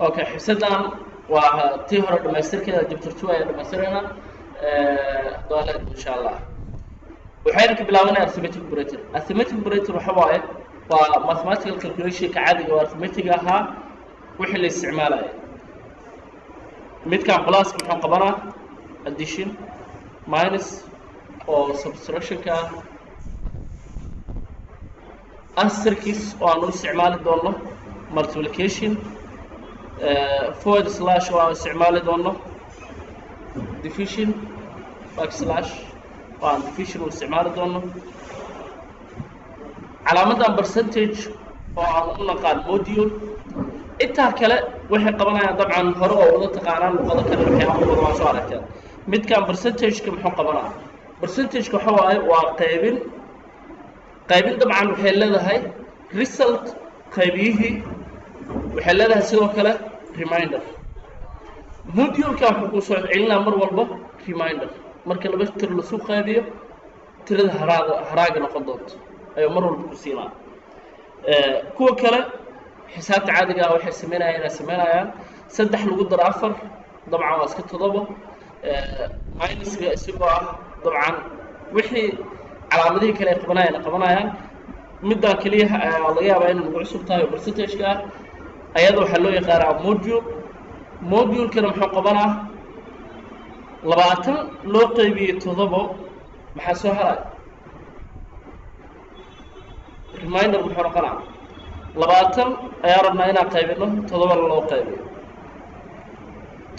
اوكي حسدان وتي هور دماستر كده جبتر 2 اي دماسترنا دولار ان شاء الله وحين كبلاونا arithmetic operator arithmetic operator waxa waaye waa mathematical calculation ka caadiga waa arithmetic aha wixii la isticmaalayo midkan plus muxuu qabanaa addition minus oo subtraction ka asterisk oo aanu isticmaali doono multiplication forward slash oo aanu isticmaali doono division backslash وعن division واستعمال دونه علامة percentage وعن نقال module إنتها كلا وحي قبلنا طبعا هروا ولا تقارن وقدر كذا وحي عمرو ما شاء الله كذا مد كان percentage كم حق قبلنا percentage كحواي وقابل طبعا وحي لها هاي result قابيه وحي لها سوى كلا reminder module كان حقوق علنا مر والله reminder marka laba tir la soo qaadiyo tirada haraaga noqon doonto ayo mar walba ku siinaa kuwa kale xisaabta caadiga ah waxay sameynayaan 3 lagu dar 4 dabcan waa iska 7 minus-ga isagoo ah dabcan wixii calaamadihii kale qabanayaan midda kaliya laga yaabaa in lagu cusub tahay percentage-ka ayada waxa loo yaqaanaa module kana muxuu qabanaa 20 loo qaybiyo 7 maxaa soo haray reminder muxuu noqonaa 20 ayaa rabnaa inaan qaybino 7 loo qaybiyo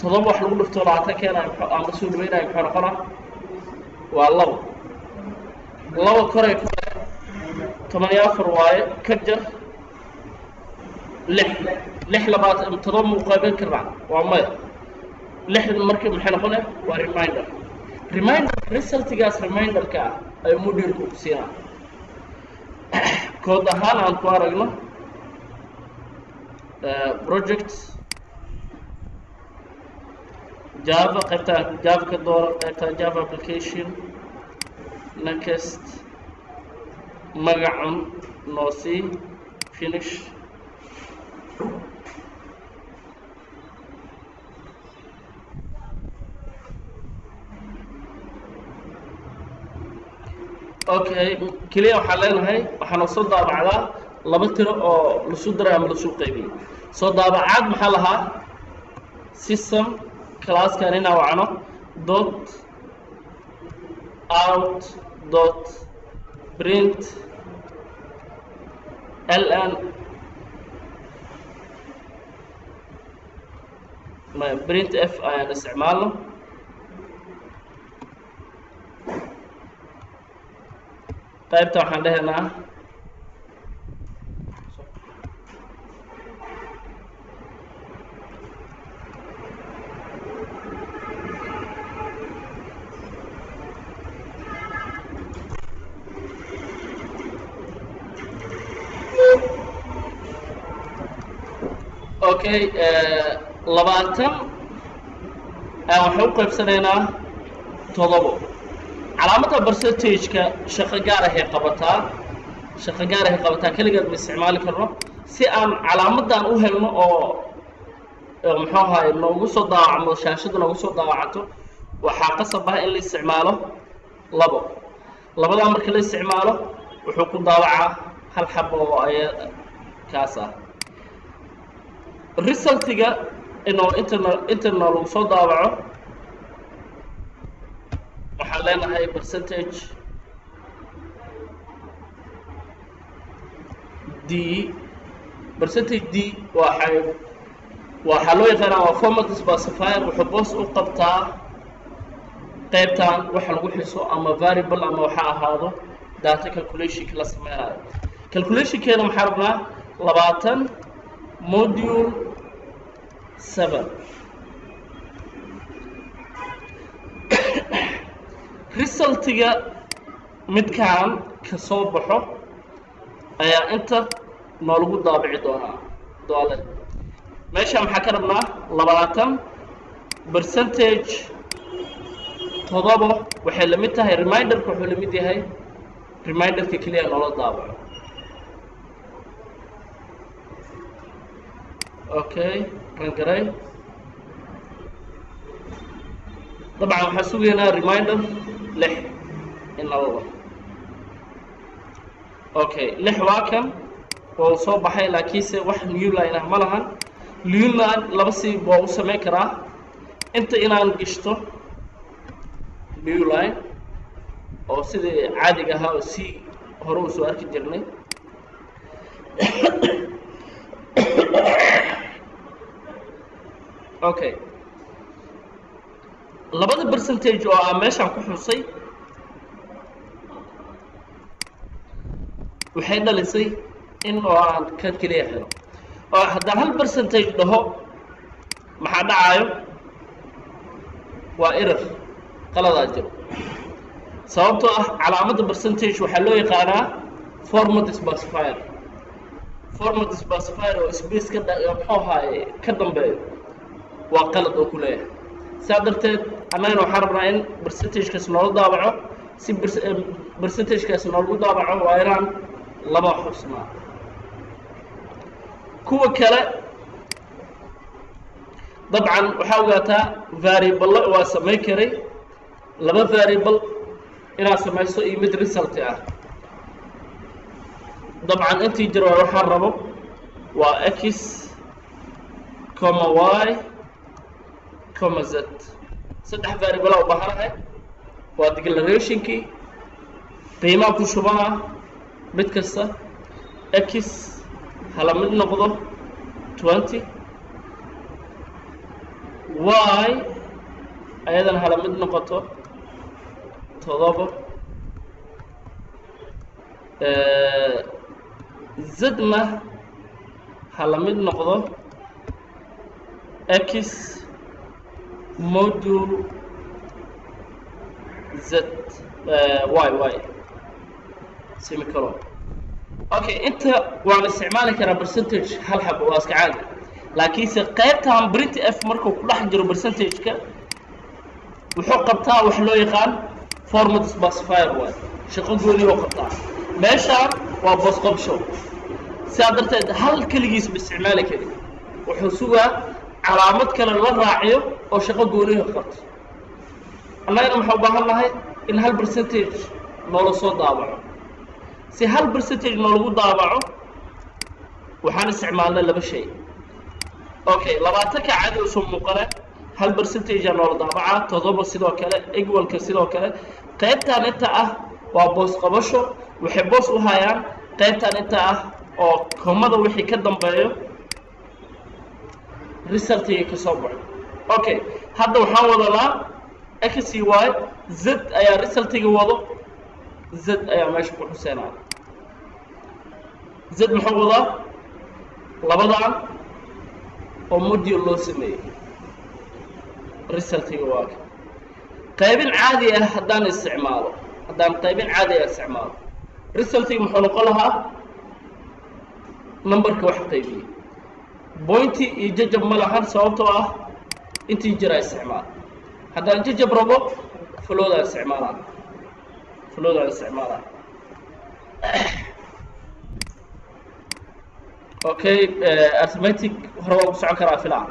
7 wax lagu dhifto 20 keena ama soo dhaweynaa muxuu noqonaa waa 2 koray 84 waaye ka jar 6 labaatan 7 mu qaybin karnaa waa maya لحد مركب محنقونه وريمايندر result جاس reminder كا أي موديل كوسينا كود هان عن كوارجنا project java قطع java كدور قطع java application next مجمع نوسي finish اوكي كليه waxaa leenahay waxaan soo daabacdaa laba tiro oo la soo diray ama la soo qaybiyay soo daabacaad maxaa lahaa system class kan ina wacno dot out dot print ln ما print f ayaan isticmaalno qaybta waxaan dhahaynaa okay 20 waxaan u qaybsanaynaa 7 علامة percentage كشقة جاره هي قبتها كل قد باستعمال كره سأن علامة دان أوهلنا أو محوها إنه وصل ضاع مشاشة إنه وصل ضاعته وحاقص بها اللي استعماله لبو ده أمر كل استعماله وحكم ضاوعة هل حبه وأي كاسة الريسلت جا إنه إنترنال وصل ضاوعه وحلينا هاي percentage دي وحلو يقرأ format specifier وحبوس وقبتها قيبتان وحلو حسو أما variable أما وحا هذا data calculation كلا سميها calculation كنا محاربنا 20 module 7 resultiga midkaan ka soo baxo ayaa inta noolagu daabici doonaa doole meesha maxaa ka rabnaa 20% todobo waxay la mid tahay reminderka wuxuu la mid yahay reminderka kaliya noola daabaco okay rangaray طبعا waxaan sugaynaa reminder 6 in la wado okay 6 waa kan oo soo baxay laakiinse wax new line ah ma lahan new line laba si boo u sameyn karaa inta inaan gishto new line oo sidii caadiga ahaa oo si hore u soo arki jirnay okay labada percentage oo aan meeshan ku xusay waxay dhalisay in oo aan ka kaliya helo oo haddaan hal percentage dhaho maxaa dhacayo waa error qaladaa jiro sababtoo ah calaamadda percentage waxaa loo yaqaanaa format specifier oo space ka muxuu ahaaye ka dambeeyo waa qalad oo ku leeyahay saa darteed annagana waxaan rabnaa in percentagekaas noola daabaco si percentagekaas noolagu daabaco waa inaan laba xusnaa kuwa kale dabcan waxaa ogaataa variable waa samayn karay laba variable inaad samayso iyo mid result ah dabcan intii jir waxaan rabo waa x comma y comma z saddex variable u baahanahay waa declarationkii qiimaha ku shubana mid kasta x hala mid noqdo 20 y ayadan hala mid noqoto 7 zna hala mid noqdo x module z y semicolon okay inta waan isticmaali karaa percentage hal xabo waa iska caadi laakiinse qaybtan printf markuu ku dhex jiro percentage-ka wuxuu qabtaa wax loo yaqaan format specifier way shaqo gooni oo qabtaa meeshaan waa boos qabsho sidaa darteed hal keligiis ma isticmaali karin wuxuu sugaa calaamad kale la raaciyo oo shaqo gooni oo qabto annagana waxaan u baahan nahay in hal percentage noola soo daabaco si hal percentage noolagu daabaco waxaan isticmaalnay laba shay okay 20 ka caadi u soo muuqana hal percentage noola daabaca 7 sidoo kale equalka sidoo kale qaybtan inta ah waa boos qabasho waxay boos u hayaan qaybtan inta ah oo komada wixii ka dambeeyo result-iga ka soo baxo okay hadda waxaan wadanaa x y z ayaa result-iga wado z ayaa meesha ku xuseynaa z muxuu wadaa labadan oo module loo sameeyey result-iga waa qaybin caadi ah haddaan isticmaalo qaybin caadi ah isticmaalo result-iga muxuu noqon lahaa numberka wax qaybiyey point iyo jajab ma lahan sababtoo ah intii jira isticmaal haddaan jajab rabo floodaan isticmaalaa okay arithmetic hore waa ku socon karaa filan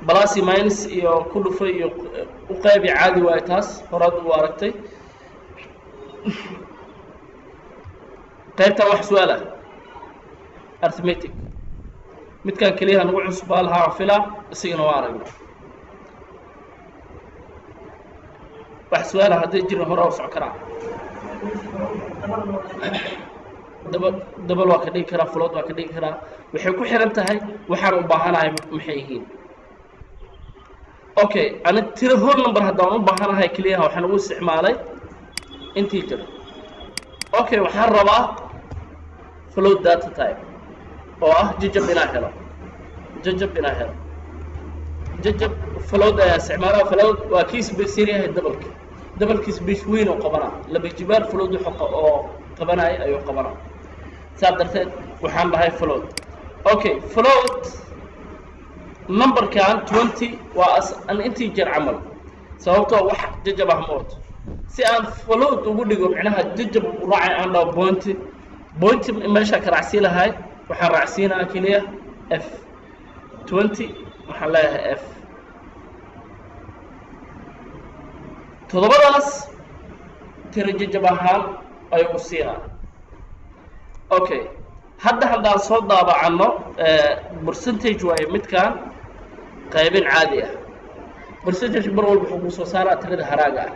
plus minus iyo ku dhufay iyo u qaybi caadi waay taas horaad u aragtay qaybta wax su'aal ah arithmetic midkaan kaliya nagu cusbaa lahaa filan isigana waa aragnay wax su'aal haddii jirin hore u socon karaa double waa ka dhigi karaa float waa ka dhigi karaa waxay ku xiran tahay waxaan u baahanahay maxay yihiin okay ana tiro whole number haddaan u baahanahay kaliya waxaan ugu isticmaalay integer okay waxaan rabaa float data type oo ah jajab inaan helo jajab float ayaa isticmaalaa float waa kii space yahay double space weyn oo qabanaa laba jibaar float oo qabanay ayuu qabanaa saa darteed waxaan dhahay float okay float numberkan 20 waa an integer camal sababtoo wax jajab ah ma wato si aan float ugu dhigo macnaha jajab u raacay aan dhaho point meesha ka raacsi lahay waxaan raacsiinaa kaliya f 20 waxaan leeyahay f todobadaas tiro jajab ahaan ayuu siinaa okay hadda haddaan soo daabacano percentage waaye midkaan qaybin caadi ah percentage mar walba wuxuu ku soo saaraa tirada haraaga ah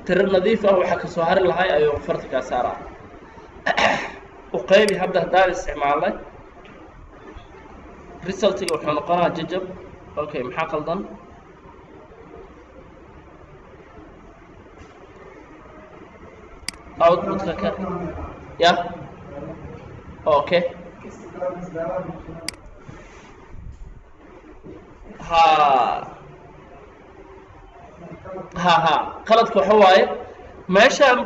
tiro nadiif ah waxaa ka soo hari lahay ayuu farta kaa saaraa u qaybi hadda haddaan isticmaalnay resultiga wuxuu noqonaa jajab okay maxaa qaldan outputka ka ya okay ha qaladka waxa waaye meeshaan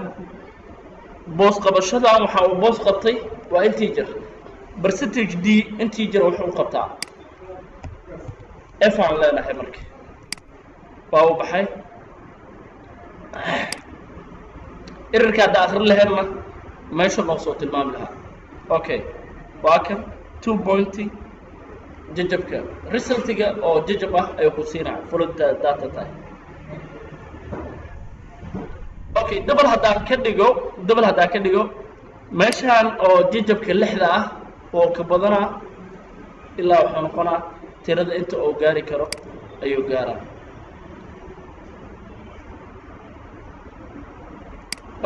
boos qabashadan waxa uu boos qabtay waa integer percentage d integer wuxuu qabtaa f aan leenahay marka waa u baxay errorka hadda akhrin lahaydna meesha noo soo tilmaami lahaa okay waa kan 2 point jajabka resultiga oo jajab ah ayuu ku siinaa full data tahay okay double haddaan ka dhigo meeshaan oo jajabka lixda ah oo ka badanaa ilaa wuxuu noqonaa tirada inta oo gaari karo ayuu gaaraa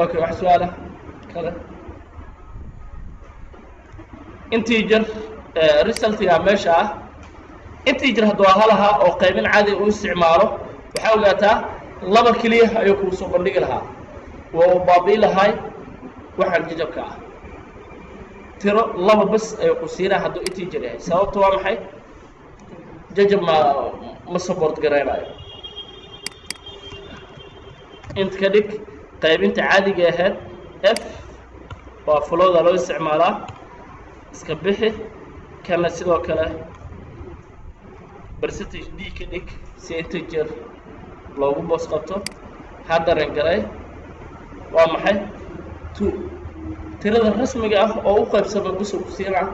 okay wax su'aala kale integer resultiga meesha ah integer hadduu halaha oo qaybin caadi u isticmaalo waxaa ogaataa laba keliya ayuu kuu soo bandhigi lahaa waa uu baabi'i lahay waxaan jajabka ah tiro laba bas ayuu ku siinaa hadduu integer yahay sababta waa maxay jajab ma support garaynayo int ka dhig qaybinta caadiga ahayd f waa flowda loo isticmaalaa iska bixi kana sidoo kale percentage d ka dhig si integer loogu boos qabto haddaran galay waa maxay 2 tirada rasmiga ah oo u qaybsama busoo ku siinaa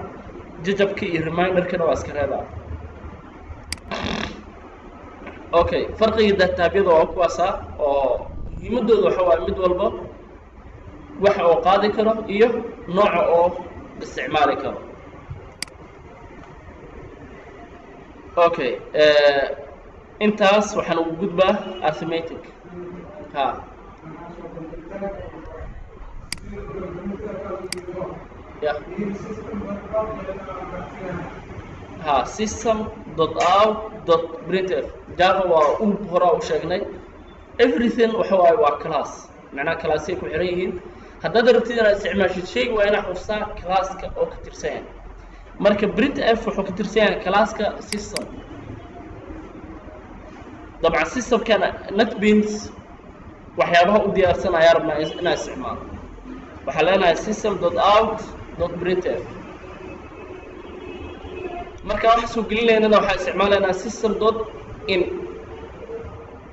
jajabka iyo reminderkana waa iska reebaa okay farqiga daataabyada waa kuwaasaa oo muhiimadooda waxa waaye mid walba waxa uu qaadi karo iyo nooca oo isticmaali karo okay intaas waxaan ugu gudbaa arithmetic system.out.printf java waa horaa u sheegnay everything waxa waaye waa class macnaha classay ku xiran yihiin haddaad rabtid inaad isticmaashid shayga waa inaad xustaa classka oo ka tirsan yahay marka printf wuxuu ka tirsan yahay classka system dabcan systemkana netbeans waxyaabaha u diyaarsan ayaa rabnaa inaan isticmaalo waxaa leenahay system.out.printf marka waxa soo gelinaynana waxaa isticmaalaynaa system.in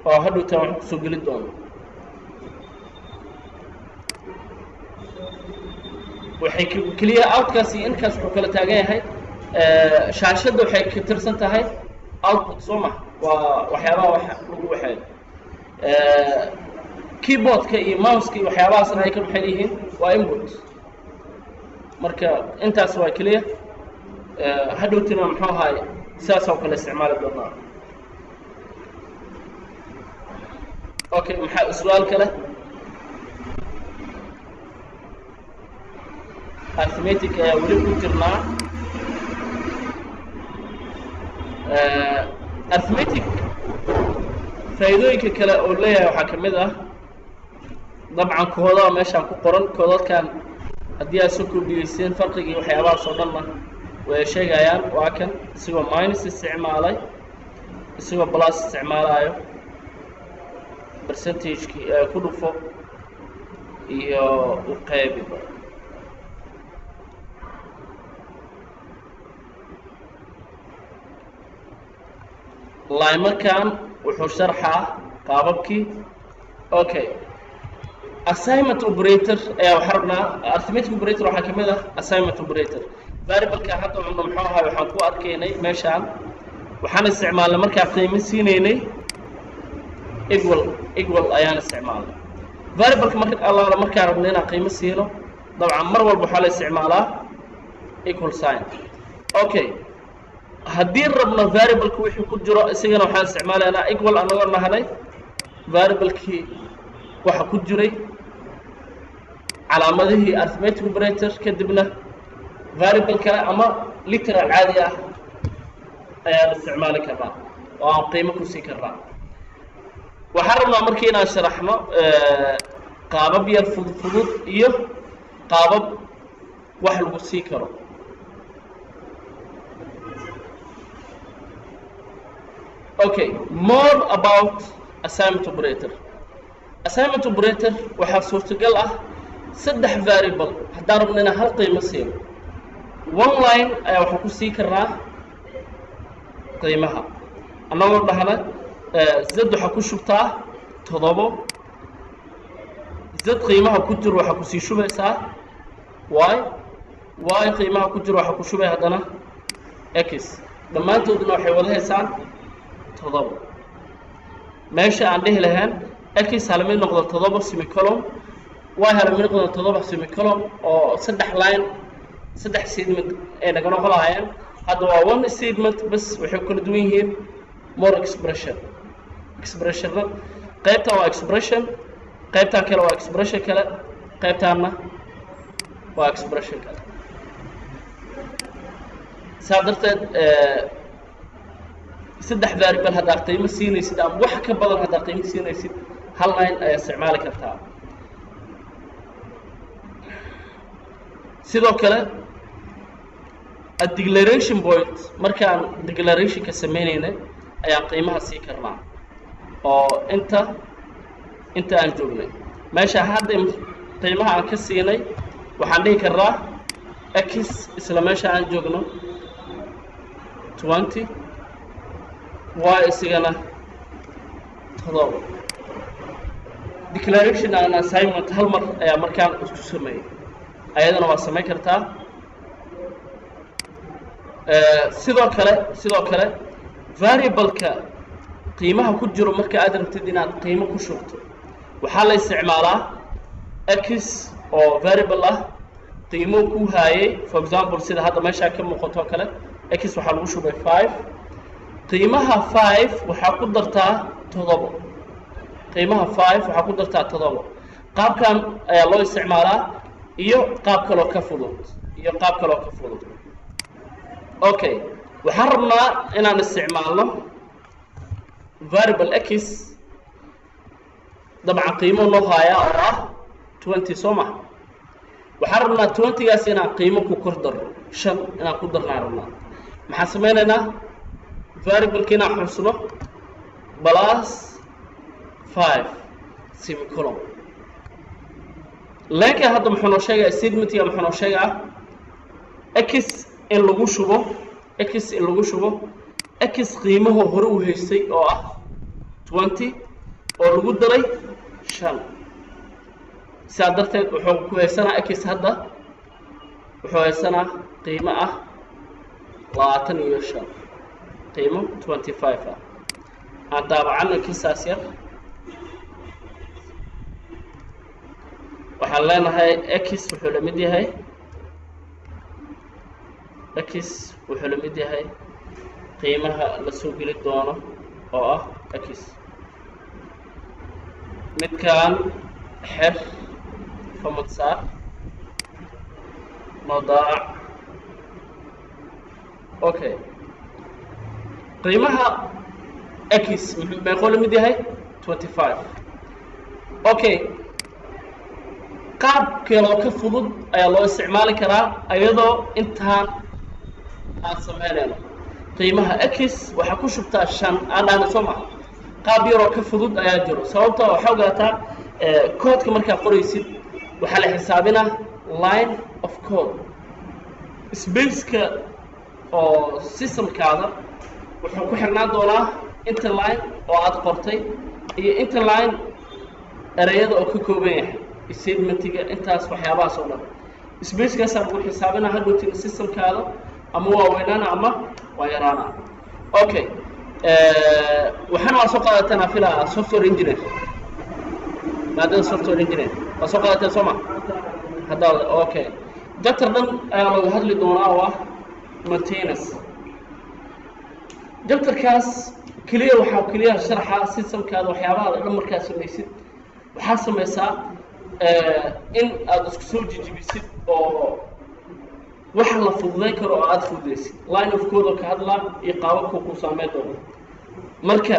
oo hadhowtaan waxaan kusoo geli doono waxay keliya outkaas iyo inkaas wuxuu kala taagan yahay shaashadda waxay ka tirsan tahay output soo ma waa waxyaabaha wax lagu waxeeyo keyboardka iyo mouseka iyo waxyaabahaasna ay ka maxay yihiin waa input marka intaas waa keliya hadhowtina muxuu ahaay sidaas oo kale isticmaali doonaa okay maxaa su'aal kale arithmetic ayaa weli ku jirnaa arithmetic faa'iidooyinka kale oo leeyahay waxaa ka mid ah dabcan koodaha meeshaan ku qoran koodadkan haddii aad soo kordhigeyseen farqigii waxyaabahaas oo dhanna way sheegayaan waa kan isagoo minus isticmaalay isagoo plus isticmaalayo percentage-kii ku dhufo iyo u qaybiba laymarkan wuxuu sharxaa qaababkii okay assignment operator ayaa waxaa rabnaa arithmetic operator waxaa ka mid ah assignment operator variable ka hadda cunno muxuu ahaa waxaan ku arkaynay meeshaan waxaan isticmaalnay markaa qiimo siinaynay equal ayaan isticmaalnay variable ka markaa rabno inaan qiimo siino dabcan mar walba waxaa la isticmaalaa equal sign okay haddii rabno variable ka wixii ku jiro isagana waxaan isticmaalaynaa equal anagoo nahnay variable kii waxa ku jiray calaamadihii arithmetic operator kadibna variable kale ama literal caadi ah ayaan isticmaali karnaa oo aan qiimo ku sii karnaa waxaan rabnaa markii inaan sharaxno qaabab yar fudud iyo qaabab wax lagu sii karo okay more about assignment operator assignment operator waxaa suurtagal ah saddex variable haddaan rabno inaan hal qiimo siino one line ayaa waxaan ku sii karnaa qiimaha annagoo dhahna z waxaa ku shubtaa 7 z qiimaha ku jiro waxaa ku sii shubaysaa y qiimaha ku jiro waxaa ku shubay haddana x dhammaantoodna waxay wada haysaan 7 meesha aan dhihi lahayn x hala mid noqdo 7 semicolon y hala mid noqdo 7 semicolon oo saddex line saddex statement ay naga noqon lahaayeen hadda waa one statement bas waxay kala duwan yihiin more expression qaybtan waa expression qaybtan kale waa expression kale qaybtaanna waa expression kale saa darteed saddex variable haddaad qiimo siinaysid ama wax ka badan haddaad qiimo siinaysid hal line ayaa isticmaali kartaa sidoo kale declaration point markaan declarationka sameynaynay ayaan qiimaha sii karnaa oo inta aan joognay meesha hadda qiimaha aan ka siinay waxaan dhihi karnaa x isla meesha aan joogno 20 y isigana 7 declaration and assignment hal mar ayaa markaan isku sameeyay ayadana waa samayn kartaa sidoo kale variable-ka qiimaha ku jiro marka aad rabtid inaad qiimo ku shubto waxaa la isticmaalaa x oo variable ah qiimo ku haayay for example sida hadda meesha ka muuqato kale x waxaa lagu shubay 5 qiimaha 5 waxaa ku dartaa 7 qiimaha 5 waxaa ku dartaa 7 qaabkan ayaa loo isticmaalaa iyo qaab kaloo ka fudud okay waxaan rabnaa inaan isticmaalno variable x dabcan qiimo noo haayaa oo ah 20 soo ma waxaan rabnaa 20gaas inaan qiimo ku kor darno 5 inaan ku darnaa rabnaa maxaan sameynaynaa variable-ka inaan xusno plus 5 semicolon laakiin hadda muxuu noo sheegaa statement-ga muxuu noo sheegaa x in lagu shubo x qiimaha hore u haystay oo ah 20 oo lagu daray 5 sidaa darteed wuxuu ku haysanaa x hadda wuxuu haysanaa qiimo ah 25 qiimo 25 ah aan daabacano kisaas yar waxaan leenahay x wuxuu la mid yahay qiimaha la soo geli doono oo ah x midkaan xer famad saar madaac okay qiimaha x meeqoo la mid yahay 25 okay qaab kaloo ka fudud ayaa loo isticmaali karaa ayadoo intaan aan sameynayno qiimaha x waxaa ku shubtaa 5 aan dhaana soo maha qaab yaroo ka fudud ayaa jiro sababtoo waxaa ogaataa koodka markaa qoraysid waxaa la xisaabinaa line of code spaceka oo systemkaada wuxuu ku xirnaan doonaa inta line oo aad qortay iyo inta line ereyada oo ka kooban yahay statementiga intaas waxyaabahaas oo dhan space kaas aan u xisaabina hadhowtiin systemkaada ama waa weynaana ama waa yaraana. Okay, waxaan waa soo qaadatanaa filaa software engineer maadada software engineer waa soo qaadateen soo ma hadda. Okay, chapter dhan ayaa laga hadli doonaa oo ah maintenance. chapterkaas kaliya waxaa kaliya sharaxa systemkaada waxyaabaha dhan markaa samaysid waxaa samaysaa in aad isku soo jijibisid oo waxa la fududeyn karo oo aad fududeysid line of code oo ka hadla iyo qaababka ku saameyn doono. marka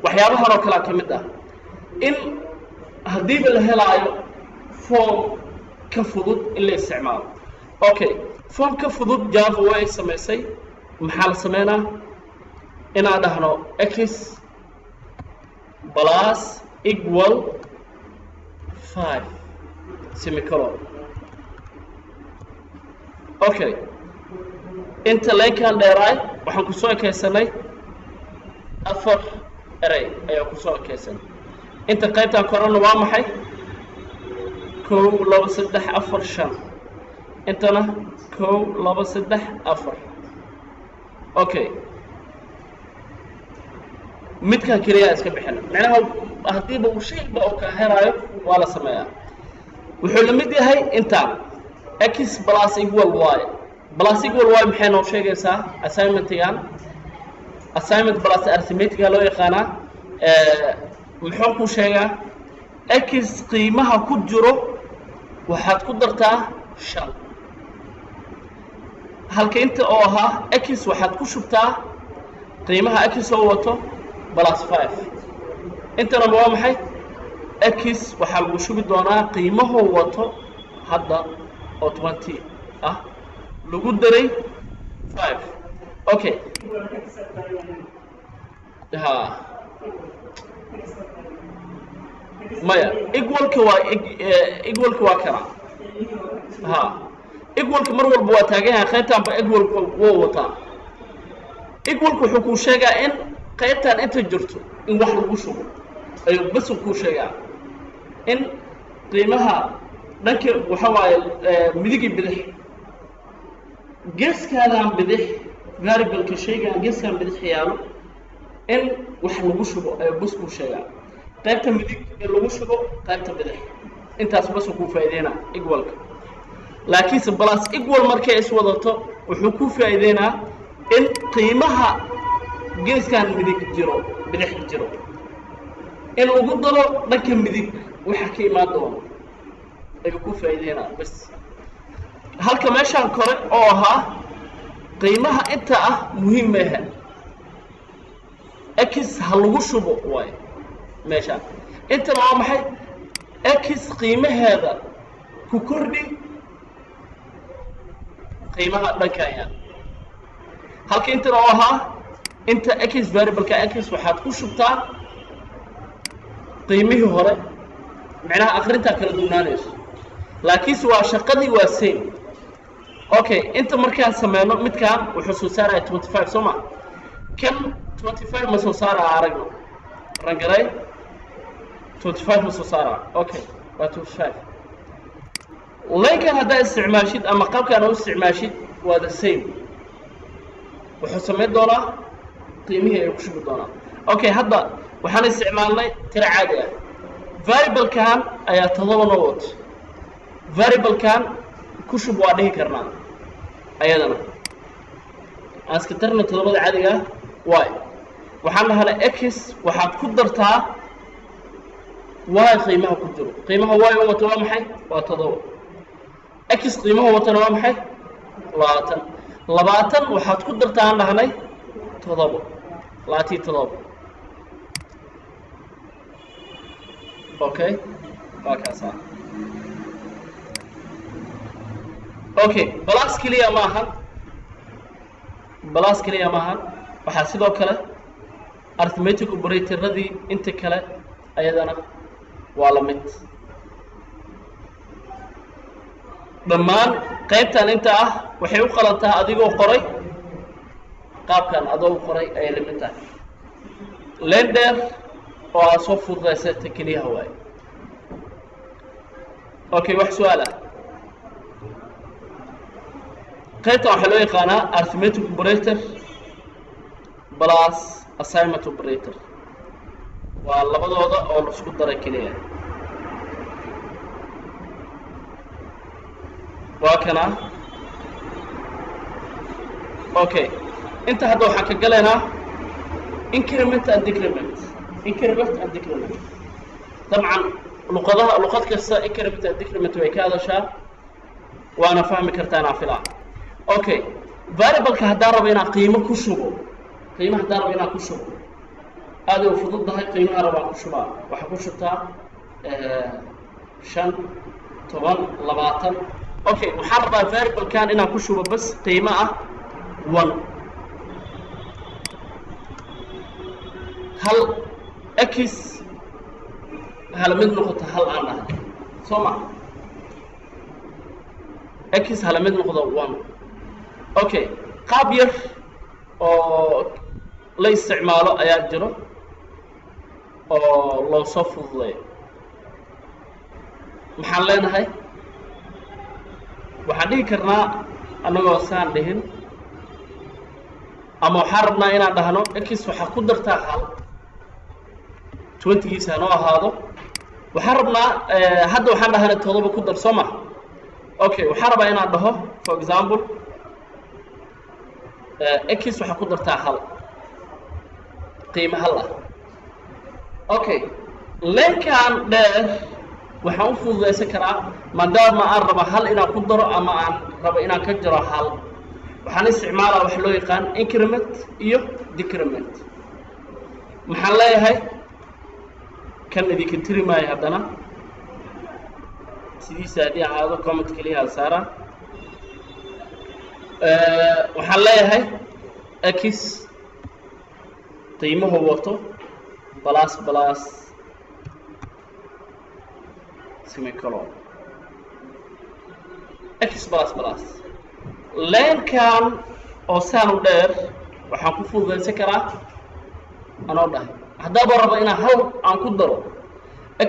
waxyaabahan oo kale ka mid ah in haddii la helaayo form ka fudud in la isticmaalo. Okay, form ka fudud Java way samaysay. maxaa la sameynaa inaan dhahno x plus equal 5 semicolon. Okay, inta leenkan dheeraay waxaan ku soo ekaysanay 4 array ayaa ku soo ekaysanay. inta qaybtan korana waa maxay 1 2 3 4 5 intana 1 2 3 4. Okay, midkan kaliya iska bixina macnaha hadii uu shayba oo ka herayo waa la sameeyaa. wuxuu la mid yahay intaan x plus equal y plus equal y maxay noo sheegaysaa assignment plus arithmetic loo yaqaana. muxuu ku sheegaa x qiimaha ku jiro waxaad ku dartaa 5 halka inta oo ahaa x waxaad ku shubtaa qiimaha x oo wato plus 5. intana waa maxay x waxaa lagu shubi doonaa qiimaha wato hadda oo 20 ah lagu daray 5. Okay, ha maya equalka waa kana ha equalka mar walba waa taagan yahay qaybtan ba equalka wuu wataa. equalka wuxuu ku sheegaa in qaybtan inta jirto in wax lagu shubo ayuu bas ku sheegaa in qiimaha dhanka waxa waaye midigi bidix geeskaadan bidix variable-ka shaygan geeskan bidix yaalo in wax lagu shubo ayuu bas ku sheegaa. qaybta midig in lagu shubo qaybta bidix intaas bas ku faa'iideena equalka. laakiin plus equal markay is wadato wuxuu ku faa'iideynaa in qiimaha geeskan midig jiro bidix jiro in ugu daro dhanka midig waxa ka imaan doono ayuu ku faa'iideynaa bas. halka meeshan kore oo ahaa qiimaha inta ah muhiim ah x ha lagu shubo way meeshan. inta waa maxay x qiimaheeda ku kordhi qiimaha dhankaaya. halka inta oo ahaa inta x variable-ka x waxaad ku shubtaa qiimihii hore macnaha akhrinta kala duwanaanayso laakiin waa shaqadii waa same. Okay, inta markaan sameeyno midkaan wuxuu soo saaray 25 soma kan 25 ma soo saaraa aragno rangaray 25 ma soo saaraa. Okay, waa 25. leenkan haddaa isticmaashid ama qaabkaan u isticmaashid waa the same wuxuu sameyn doonaa qiimihii ay ku shubi doonaa. Okay, hadda waxaan isticmaalnay tiro caadi ah. variable-kan ayaa 7 noo wato. variable-kan ku shub waa dhihi karnaa ayadana aan iska tarno 7 caadiga y. waxaan lahaa x waxaad ku dartaa y qiimaha ku jiro. qiimaha y oo wato waa maxay waa 7. x qiimaha watana waa maxay 20. 20 waxaad ku dartaa aan dhahnay 7 27. Okay, waa kaasa. Okay, plus kaliya maahan waxaa sidoo kale arithmetic operator-radii inta kale ayadana waa la mid. dhammaan qaybtan inta ah waxay u qalantaa adigoo qoray qaabkan adoo qoray ay la mid tahay. lender oo aad soo fududaysata kaliya waay. Okay, wax su'aal ah qaybta waxa loo yaqaanaa arithmetic operator plus assignment operator waa labadooda oo la isku daray kaliya waa kana okay inta hadda waxaan ka galaynaa increment and decrement طبعا luqad kasta increment and decrement way ka hadashaa waana fahmi kartaan afilaa okay variable-ka haddaan rabo inaan qiimo ku shubo aad u fududahay qiimaha rabaan ku shubaa waxaa ku shubtaa 5 10 20 okay waxaan rabaa variable-kan inaan ku shubo bas qiimo ah 1 hal x hala mid noqoto hal aan dhahay soo ma x hala mid noqdo 1 okay qaab yar oo la isticmaalo ayaa jiro oo loo soo fududeeyo maxaan leenahay waxaan dhihi karnaa annagoo saan dhihin ama waxaan rabnaa inaan dhahno x waxaa ku dartaa hal 20 giisa noo ahaado waxaan rabnaa hadda waxaan dhahnay 7 ku dar soo ma okay waxaan rabaa inaan dhaho for example x waxaa ku dartaa hal qiimo hal ah okay leenkaan dheer waxaan u fududaysan karaa maadaama aan rabo hal inaan ku daro ama aan rabo inaan ka jaro hal waxaan isticmaalaa wax loo yaqaan increment iyo decrement maxaan leeyahay kan idinka tiri maayo haddana sidiisa haddii ahaado comment keliya saara waxaan leeyahay x qiimuhu wato plus semicolon x plus leenkan oo saan u dheer waxaan ku fududaysan karaa anoo dhahay haddaaba rabo inaan hal aan ku daro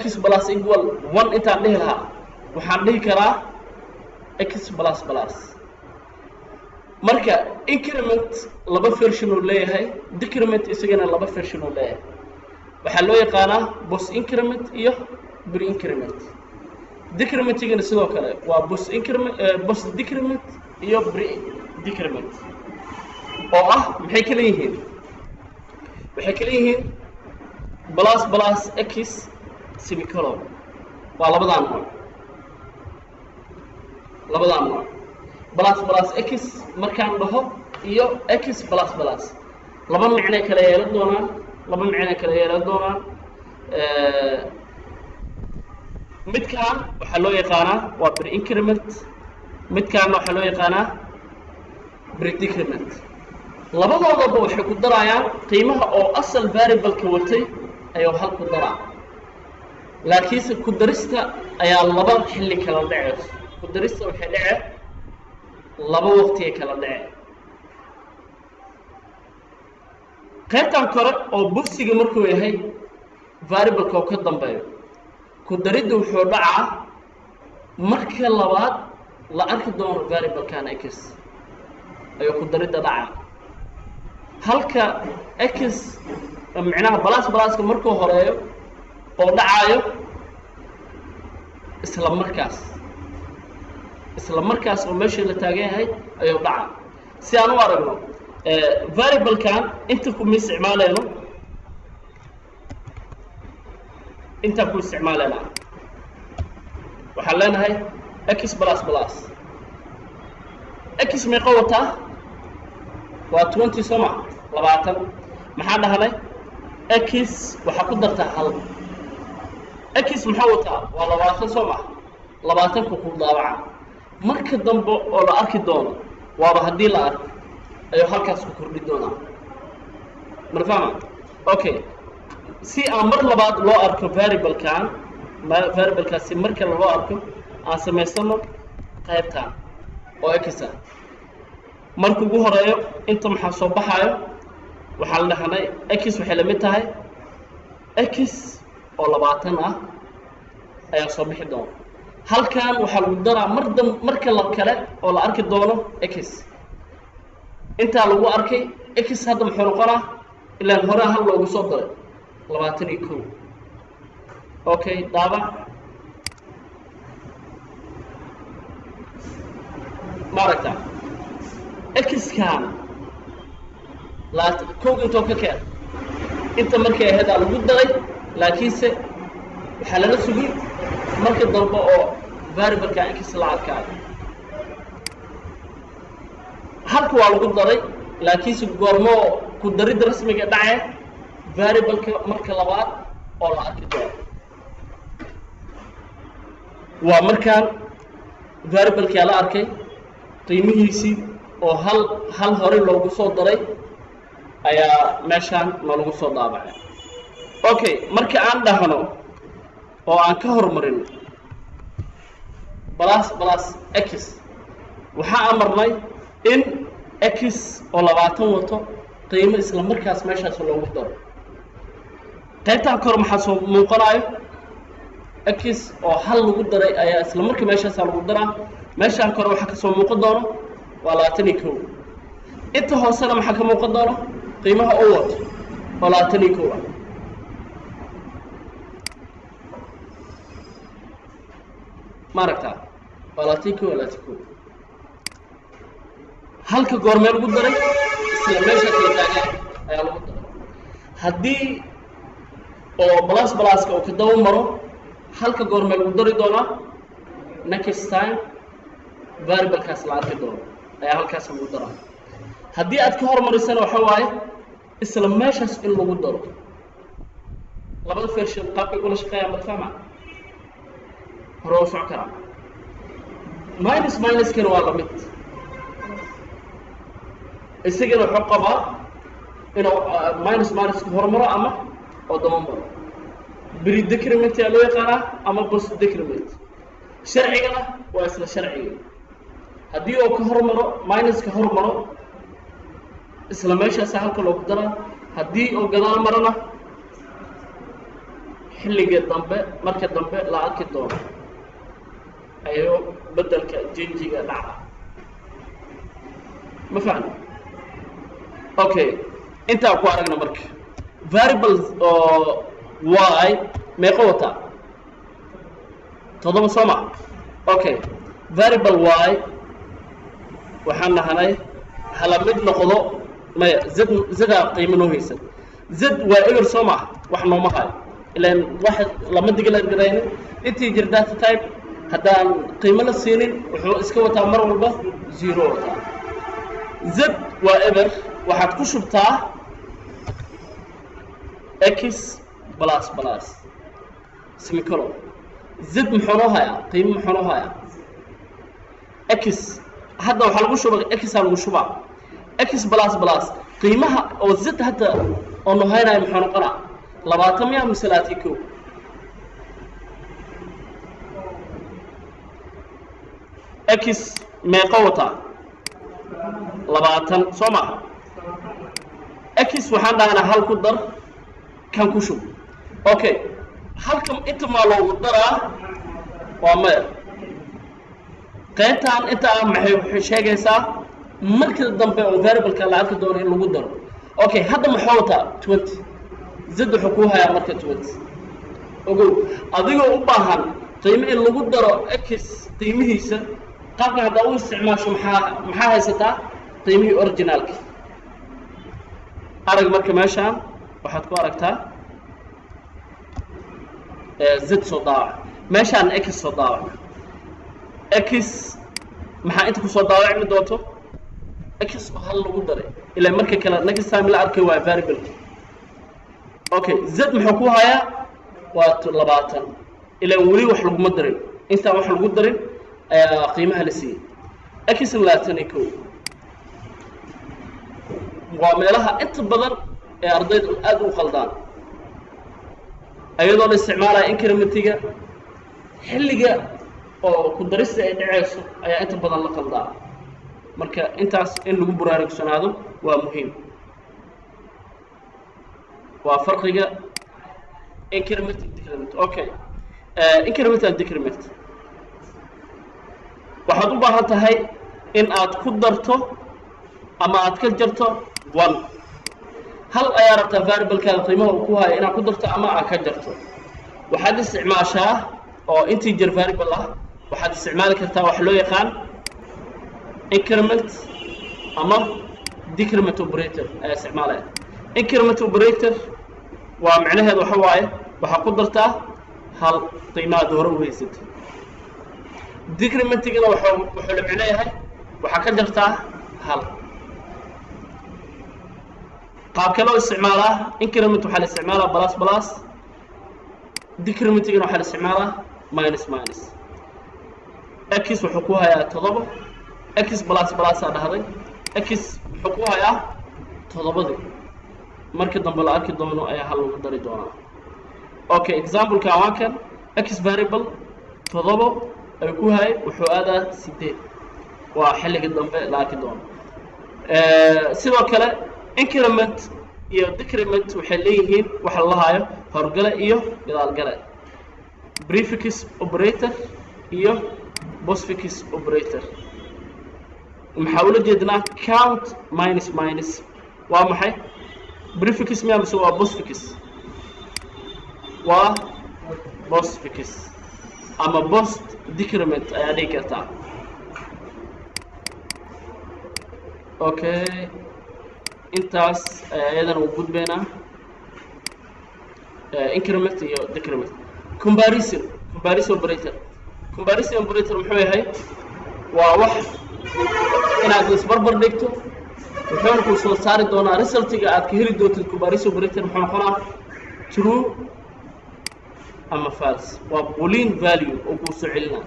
x plus equal 1 intaan dhihi lahaa waxaan dhihi karaa x plus marka increment laba version uu leeyahay decrement isagana laba version uu leeyahay waxaa loo yaqaanaa post increment iyo pre increment decrementigana sidoo kale waa post decrement iyo pre decrement oo ah maxay kala yihiin plus x semicolon waa labadaan nooc plus x markaan dhaho iyo x plus laba macne kala yeelan doonaan midkaan waxaa loo yaqaanaa waa pre increment midkaana waxaa loo yaqaanaa pre decrement labadoodaba waxay ku darayaan qiimaha oo asal variable-ka watay ayuu hal ku daraa laakiinse ku darista ayaa laba xilli kala dhacayso ku darista waxay dhacee laba waqti ay kala dhaceen qaybtan kore oo bursiga markuu yahay variable-ka oo ka dambeeyo ku daridda wuxuu dhacaa marka labaad la arki doono variable-kan x ayuu ku daridda dhacaa halka x macnaha plus-ka markuu horeeyo oo dhacaayo isla markaas oo meeshii la taagan yahay ayuu dhacaa si aan u aragno variable-kan inta kuma isticmaaleyno intaan ku isticmaaleynaa waxaan leenahay x plus x meeqa wataa waa 20 soma 20 maxaa dhahnay x waxaa ku dartaa hal x maxaa wataa waa 20 soma 20 ku daabaca marka dambe oo la arki doono waaba haddii la arko ayuu halkaas ku kordhi doonaa marfahma okay si aan mar labaad loo arko variable-kaasi marka loo arko aan samaysano qaybtan oo x ah marka ugu horeeyo inta maxaa soo baxayo waxaa la dhahnay x waxay la mid tahay x oo 20 ah ayaa soo bixi doona halkan waxaa lagu daraa marka la kale oo la arki doono x intaa lagu arkay x hadda muxuu noqonaa ilaan hore hal loogu soo daray 21 okay daabac maaragta x kan kow intoo ka keen inta markay ahayd lagu daray laakiinse waxaa lala sugay marka dambe oo variable-ka x la arkaayo halka waa lagu daray laakiinse goormo ku daridda rasmiga dhacay variable-ka marka labaad oo la arki doono waa markaan variable-ka la arkay qiimihiisii oo hal hore loogu soo daray ayaa meeshaan lagu soo daabacay okay marka aan dhahno oo aan ka hormarin plus x waxaa amarnay in x oo 20 wato qiimo isla markaas meeshaas loogu daro qaybtan kor maxaa soo muuqanayo x oo hal lagu daray ayaa isla markaa meeshaas lagu daraa meeshaan kor waxa ka soo muuqan doono waa 21 inta hoosena maxaa ka muuqan doono qiimaha oo wato oo 21 maaragta waa 21 halka goormee lagu daray isla meesha kala taagan ayaa lagu daray haddii oo plus-ka oo ka daba maro halka goormee lagu dari doonaa next time variable-kaas la arki doono ayaa halkaas lagu daraa haddii aad ka hormarisana waxa waaye isla meeshaas in lagu daro labada version qaabka kula shaqeeyaa ma fahma hore u socon karaa minus-kana waa la mid isagana wuxuu qabaa inuu minus-ka hormaro ama oo daba maro pre-decrement ayaa loo yaqaanaa ama post-decrement sharcigana waa isla sharciga haddii oo ka hormaro minus-ka hormaro isla meeshaas halka loogu daraa haddii oo gadaal marana xilliga dambe marka dambe la arki doono ayuu bedelka jinjiga dhaca ma fahmi okay intaa ku aragna marka variable oo y meeqa wataa 7 soo ma okay variable y waxaan nahanay hala mid noqdo maya z qiimo noo haysan z waa eber soo ma wax nooma hayo ilaan wax lama digalagaraynin integer data type haddaan qiimo la siinin wuxuu iska wataa mar walba 0 wataa z waa eber waxaad ku shubtaa x plus semicolon z muxuu noo hayaa qiimo muxuu noo hayaa x hadda waxaa lagu shubay x aa lagu shubaa x plus qiimaha oo z hadda oo noo haynayo muxuu noqonaa 20 miya mise 21 x meeqa wataa 20 soo maaha x waxaan dhahnaa hal ku dar kan ku shub okay halkan inta maa loogu daraa waa maya qaybtaan inta maxay sheegaysaa markii dambe oo variable-ka la arki doono in lagu daro okay hadda maxaa wataa 20 zid wuxuu ku hayaa marka 20 ogow adigoo u baahan qiimo in lagu daro x qiimihiisa qaabka hadda u isticmaasho maxaa haysataa qiimihii originalka arag marka meeshaan waxaad ku aragtaa z soo daawac meeshaan x soo daawac x maxaa inta ku soo daawacmi doonto x oo hal lagu daray ilaa marka kale next time la arkay waa variable okay z muxuu ku hayaa waa 20 ilaa weli wax lagu ma darin inta wax lagu darin ayaa qiimaha la siiyay x 21 waa meelaha inta badan ee ardaydu aad u qaldaan ayadoo la isticmaalaya incrementiga xilliga oo ku darista ay dhacayso ayaa inta badan la qaldaa marka intaas in lagu buraarugsanaado waa muhiim waa farqiga increment and decrement okay increment and decrement waxaad u baahan tahay in aad ku darto ama aad ka jarto 1 hal ayaa rabtaa variable-kaada qiimaha uu ku hayo inaad ku darto ama aad ka jarto waxaad isticmaashaa oo integer variable ah waxaad isticmaali kartaa wax loo yaqaan increment ama decrement operator ayaa isticmaalaya increment operator waa macnaheedu waxa waaye waxaa ku dartaa hal qiimaha hore u haysatay decrementigana wuxuu la macno yahay waxaa ka jartaa hal qaabka loo isticmaalaa increment waxaa la isticmaalaa plus plus decrementigana waxaa la isticmaalaa minus minus x wuxuu ku hayaa 7 x plus plus aa dhahday x wuxuu ku hayaa 7 markii dambe la arki doono ayaa hal lagu dari doonaa okay example-ka waa kan x variable 7 ay ku hay wuxuu aadaa 8 waa xilliga dambe la arki doono sidoo kale increment iyo decrement waxay leeyihiin waxa la hayo horgale iyo gadaalgale prefix operator iyo postfix operator maxaa ula jeednaa count minus minus waa maxay prefix miya mise waa postfix waa postfix ama post decrement ayaa dhihi kartaa okay intaas ayadana u gudbeynaa increment iyo decrement comparison operator muxuu yahay waa wax inaad isbarbar dhigto wuxuuna ku soo saari doonaa resultiga aad ka heli doontid comparison operator muxuu noqonaa true ama false waa boolean value oo ku soo celinaa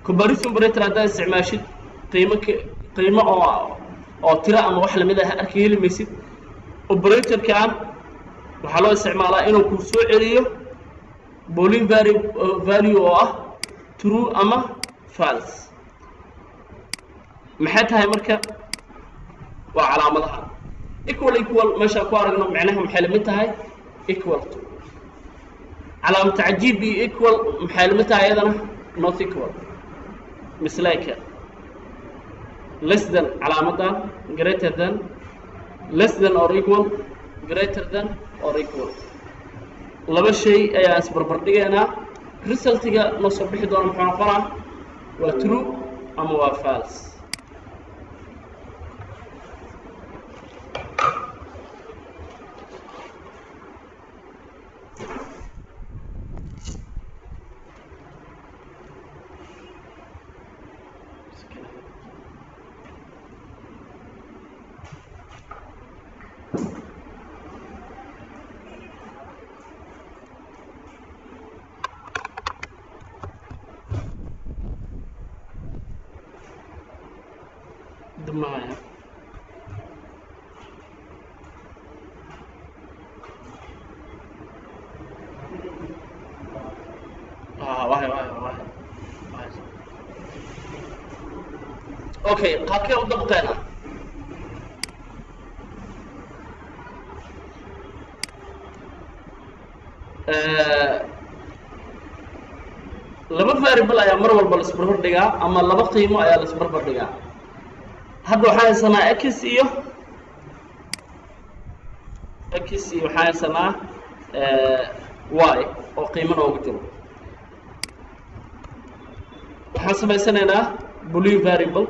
comparison operator haddaad isticmaashid qiimo oo tira ama wax lamid ah arki heli maysid operator-kan waxaa loo isticmaalaa inuu ku soo celiyo boolean value oo ah true ama false maxay tahay marka waa calaamadaha equal meesha ku aragno macnaha maxay la mid tahay equal to علامة تعجيب equal محل متى أيضا not equal مثلك less than علامة greater than less than or equal greater than or equal لما شيء أي أسبر بردينا result تيجا نصب بحدون محنقرة و true أم و false معايا واحد اوكي قاكي وضبطينا لما فاريبل ayaa mar walba la isbarbar dhigaa ama laba qiimo ayaa la isbarbar dhigaa hadda waxaan haysanaa x iyo waxaan haysanaa y oo qiimo noogu jiro waxaan samaysanaynaa boolean variable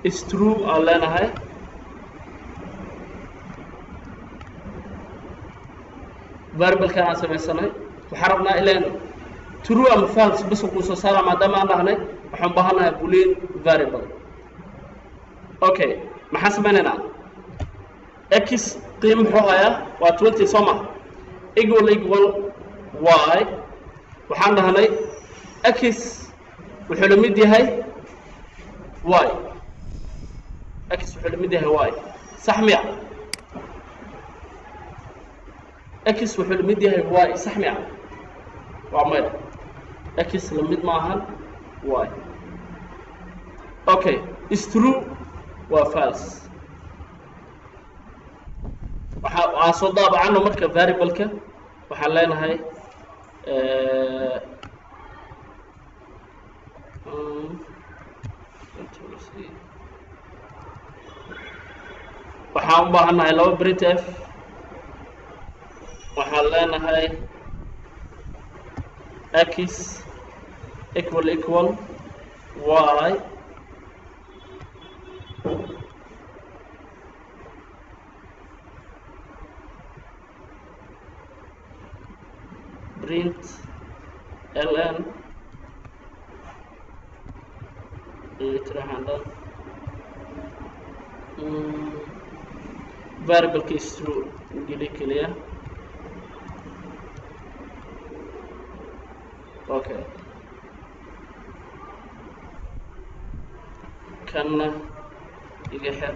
is true aan leenahay variable-kan aan samaysanay waxaan rabnaa ilaan true ama false bas ku soo saara maadaama aan dhahnay waxaan baahanahay boolean variable okay maxaan samaynaynaa x qiimo muxuu hayaa waa 20 soo ma equal y waxaan dhahnay x wuxuu la mid yahay y x wuxuu la mid yahay y sax miya x wuxuu la mid yahay y sax miya waa maya x la mid maahan y okay is true waa false aan soo daabacano marka variable-ka waxaan leenahay waxaan u baahannahay laba printf waxaan leenahay x equal y print ln variable case true geli kaliya okay kanna iga xir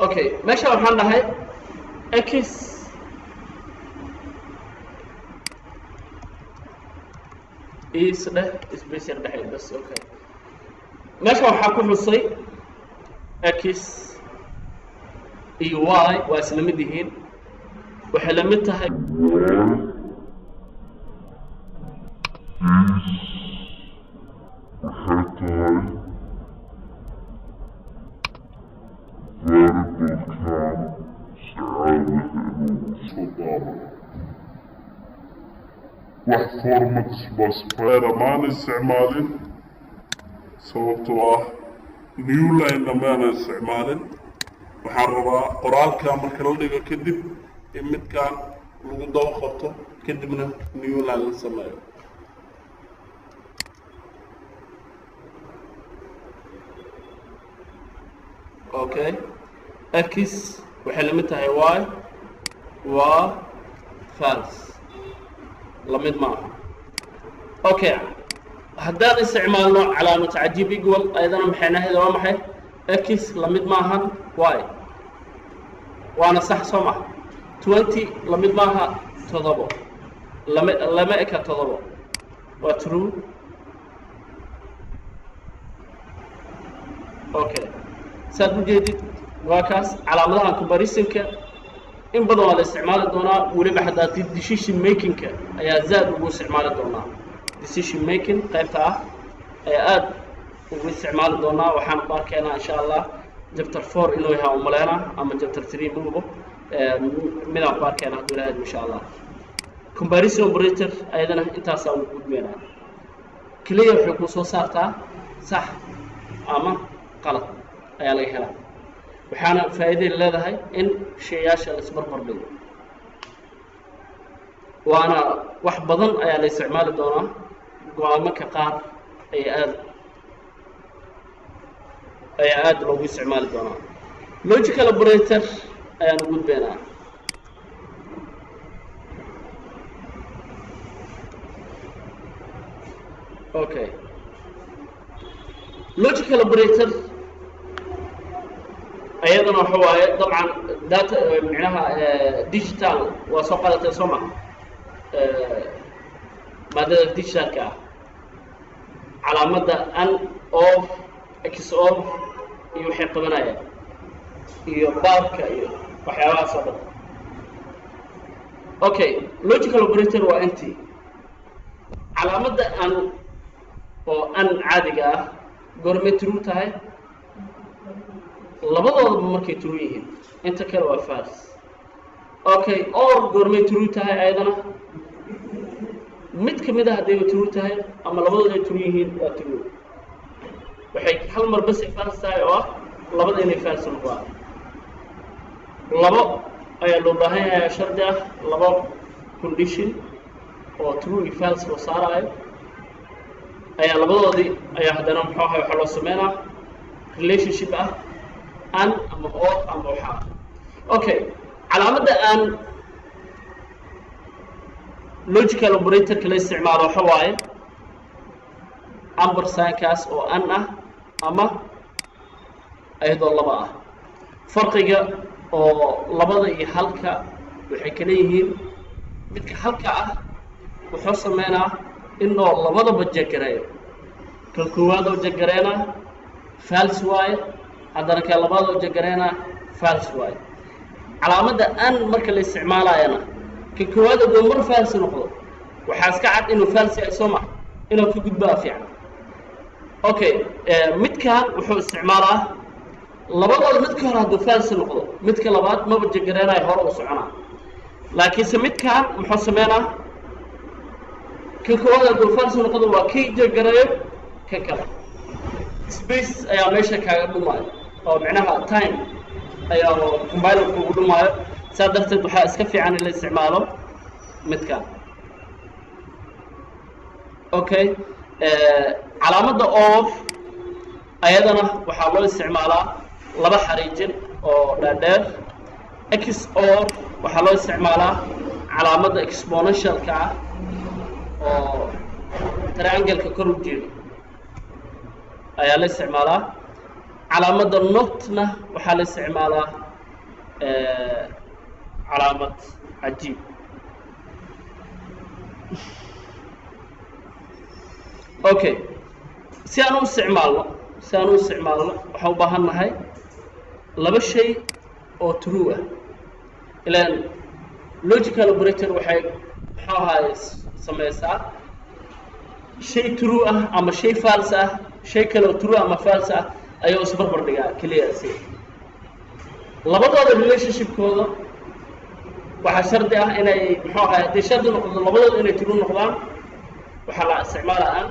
okay meesha waxaan dhahay x is space dhaxay bas okay meesha waxaa ku xusay x iyo y waa isla mid yihiin waxay la mid tahay وحفورمة بس غير ما نستعمالين صوتوا نيو لاين ما نستعمالين وحررا قرال كامل كلا كدب إمت كان لو ضو خطه كدبنا نيو لاين نسميه اوكي اكس وحلمتها واي و فالس لمد معه اوكي هدان استعمالنا علامة عجيب يقول ايضا محينا هذا ومحي اكس لمد معها واي وانا صح سمع 20 لمد معها تضبط لما اكا تضبط وترو اوكي ساد جديد واكاس علامتها كومباريسنك in badan waa la isticmaali doonaa weliba xataa decision making ayaa zaad ugu isticmaali doonaa decision making qaybta ah ayaa aad ugu isticmaali doonaa waxaan ku arkaynaa insha Allah chapter 4 inuu yahay umaleena ama chapter 3 buubo midaan ku arkaynaa haduu ilaahay insha Allah comparison operator ayadana intaas aan ugu gudmeynaa kaliya wuxuu ku soo saartaa sax ama qalad ayaa laga helaa waxaana faa'iido leedahay in shayyaasha la isbarbar dhigo waana wax badan ayaa la isticmaali doonaa go'aamanka qaar ayaa aad loogu isticmaali doonaa logical operator ayaan ugu gudbeynaa okay logical operator أيضاً هو طبعاً داتا معناها ديجيتال وسوق التسمع مادة ديجيتال كا على مدى أن أوف إكس أوف يحق بنايا يبارك وحيوات صدق أوكي لوجيكال أوبريتور وأنتي على مدى أن أو أن عادي كا قرمترو تاي labadooda markay true yihiin inta kale waa false okay or goormay true tahay ayadana mid kamid ah haday true tahay ama labadooda ay true yihiin waa true waxay hal mar bas false tahay oo labada inay false noqdaan labo ayaa loo baahan yahay shardi ah labo condition oo true iyo false loo saarayo ayaa labadoodii ayaa hadana muxuu ahaa waxa loo sameeyaa relationship ah an ama or ama waxa okay calaamada an logical operator kala isticmaalo waxa waaye ampersand kaas oo an ah ama ayadoo laba ah farqiga oo labada iyo halka waxay kala yihiin midka halka ah wuxuu sameeyaa inuu labadaba jagareeyo kan koowaad oo jagareena false waaye haddana ka labaad oo jagareena false waaye calaamada an marka la isticmaalayana ka koowaad oo mar false noqdo waxaa iska cad inuu false ay soo ma inuu ka gudbaa fiican okay midkaan wuxuu isticmaalaa labadooda midka hore hadduu false noqdo midka labaad maba jagareenayo hore u soconaa laakiinse midkaan muxuu sameynaa ka koowaad hadduu false noqdo waa kii jagareeyo ka kale space ayaa meesha kaaga dhumaayo oo micnaha time ayaa compiler kugu dhumaayo saa darteed waxaa iska fiican in la isticmaalo midkaan okay calaamada of ayadana waxaa loo isticmaalaa laba xariijin oo dhaadheer x or waxaa loo isticmaalaa calaamada exponentialka ah oo triangle-ka kor u jeedo ayaa la isticmaalaa calaamada notna waxaa la isticmaalaa calaamad cajiib okay si aan u isticmaalno waxaan u baahan nahay laba shay oo true ah ilaan logical operator waxay muxuu ahaay sameysaa shay true ah ama shay false ah shay kale oo true ama false ah ayuu isbarbar dhigaa keliya si labadooda relationship-kooda waxaa shardi ah inay muxuu ahaay haddii shardi noqdo labadooda inay true noqdaan waxaa la isticmaalaa an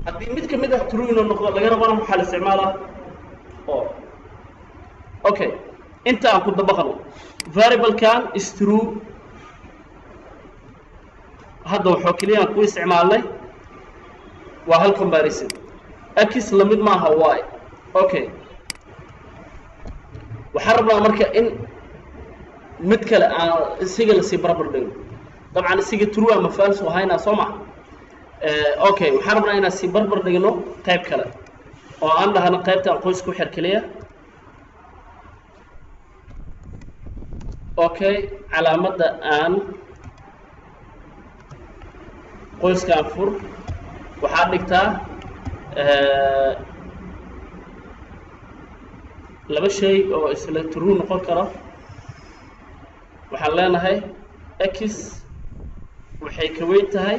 haddii mid ka mid ah true inuu noqdo laga rabana waxaa la isticmaalaa or okay inta aan ku dabaqno variable-kan is true hadda wuxuu keliya aan ku isticmaalnay waa hal comparison x lamid maaha y okay waxaan rabnaa marka in mid kale aan isiga lasii barbar dhigno dabcan isiga true ama false wahaynaa soo maha okay waxaan rabnaa inaan sii barbar dhigno qayb kale oo aan dhahno qaybtaan qoys ku xir keliya okay calaamada aan qoyskaan fur waxaad dhigtaa laba shay oo isla true noqon karo waxaan leenahay x waxay ka weyn tahay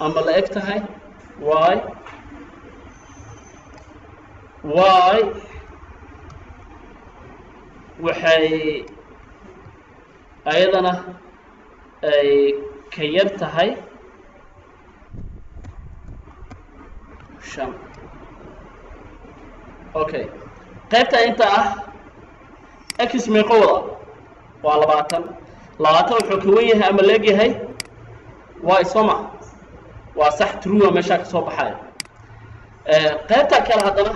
ama la eg tahay y waxay ayadana ay ka yar tahay 5 okay qaybta inta ah x meeqa wada waa 20 wuxuu ka weyn yahay ama leeg yahay y soma waa sax true meesha ka soo baxay qaybta kale haddana